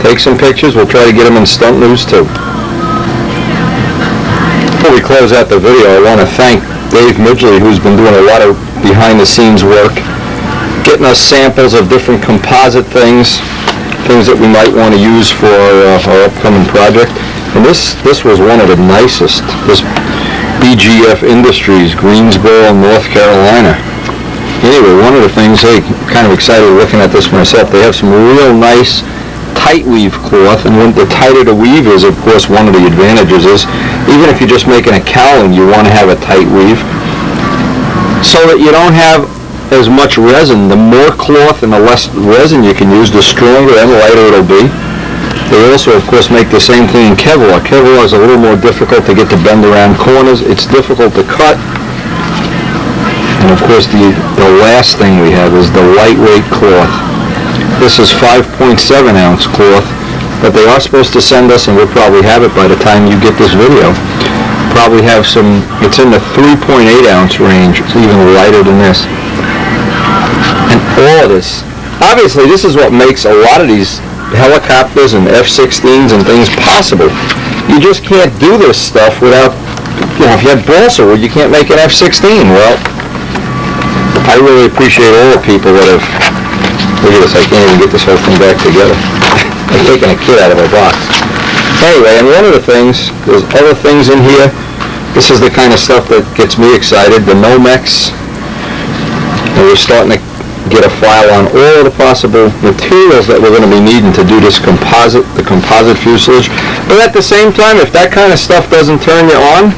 take some pictures. We'll try to get them in Stunt News too. Before we close out the video, I want to thank Dave Midgley, who's been doing a lot of behind-the-scenes work, getting us samples of different composite things that we might want to use for our upcoming project. And this was one of the nicest, this BGF Industries, Greensboro, North Carolina. Anyway, one of the things, kind of excited looking at this myself, they have some real nice tight weave cloth, and the tighter the weave is, of course, one of the advantages is, even if you're just making a cowling, you want to have a tight weave, so that you don't have as much resin. The more cloth and the less resin you can use, the stronger and lighter it'll be. They also, of course, make the same thing in Kevlar. Kevlar is a little more difficult to get to bend around corners. It's difficult to cut. And of course the last thing we have is the lightweight cloth. This is 5.7 ounce cloth, but they are supposed to send us, and we'll probably have it by the time you get this video, probably have some, it's in the 3.8 ounce range. It's even lighter than this. And all of this, obviously this is what makes a lot of these helicopters and F-16s and things possible. You just can't do this stuff without, you know, if you had balsa wood, you can't make an F-16. Well, I really appreciate all the people that have, look at this, I can't even get this whole thing back together. I'm taking a kid out of a box. Anyway, and one of the things, there's other things in here. This is the kind of stuff that gets me excited, the Nomex. And we're starting to get a file on all of the possible materials that we're going to be needing to do this composite, the composite fuselage. But at the same time, if that kind of stuff doesn't turn you on,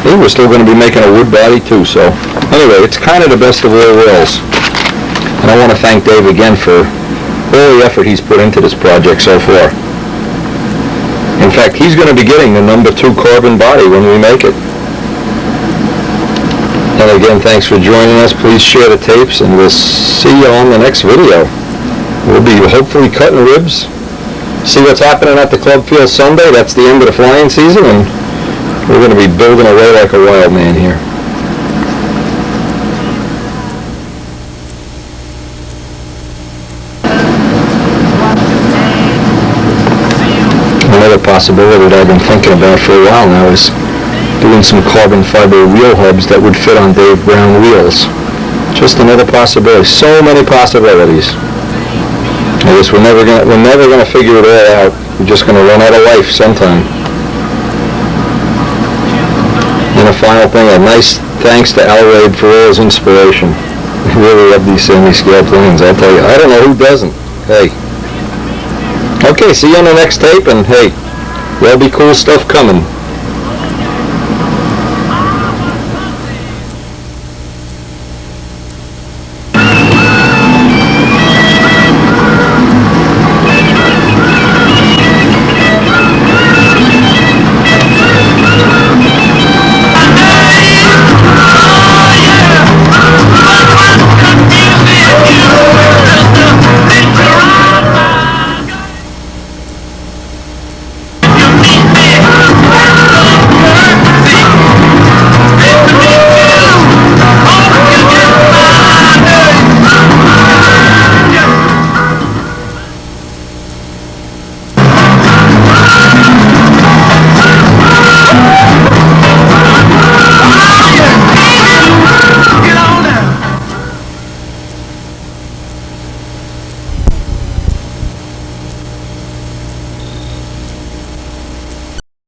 hey, we're still going to be making a wood body too. So anyway, it's kind of the best of all worlds. And I want to thank Dave again for all the effort he's put into this project so far. In fact, he's going to be getting the number 2 carbon body when we make it. And again, thanks for joining us. Please share the tapes, and we'll see you on the next video. We'll be hopefully cutting ribs. See what's happening at the club field Sunday. That's the end of the flying season, and we're going to be building away like a wild man here. Another possibility that I've been thinking about for a while now is doing some carbon fiber wheel hubs that would fit on Dave Brown wheels. Just another possibility. So many possibilities. I guess we're never gonna figure it all out. We're just gonna run out of life sometime. And a final thing, a nice thanks to Al Raid for all his inspiration. I really love these semi-scale planes, I'll tell you. I don't know who doesn't. Hey. Okay, see you on the next tape, and hey, there'll be cool stuff coming.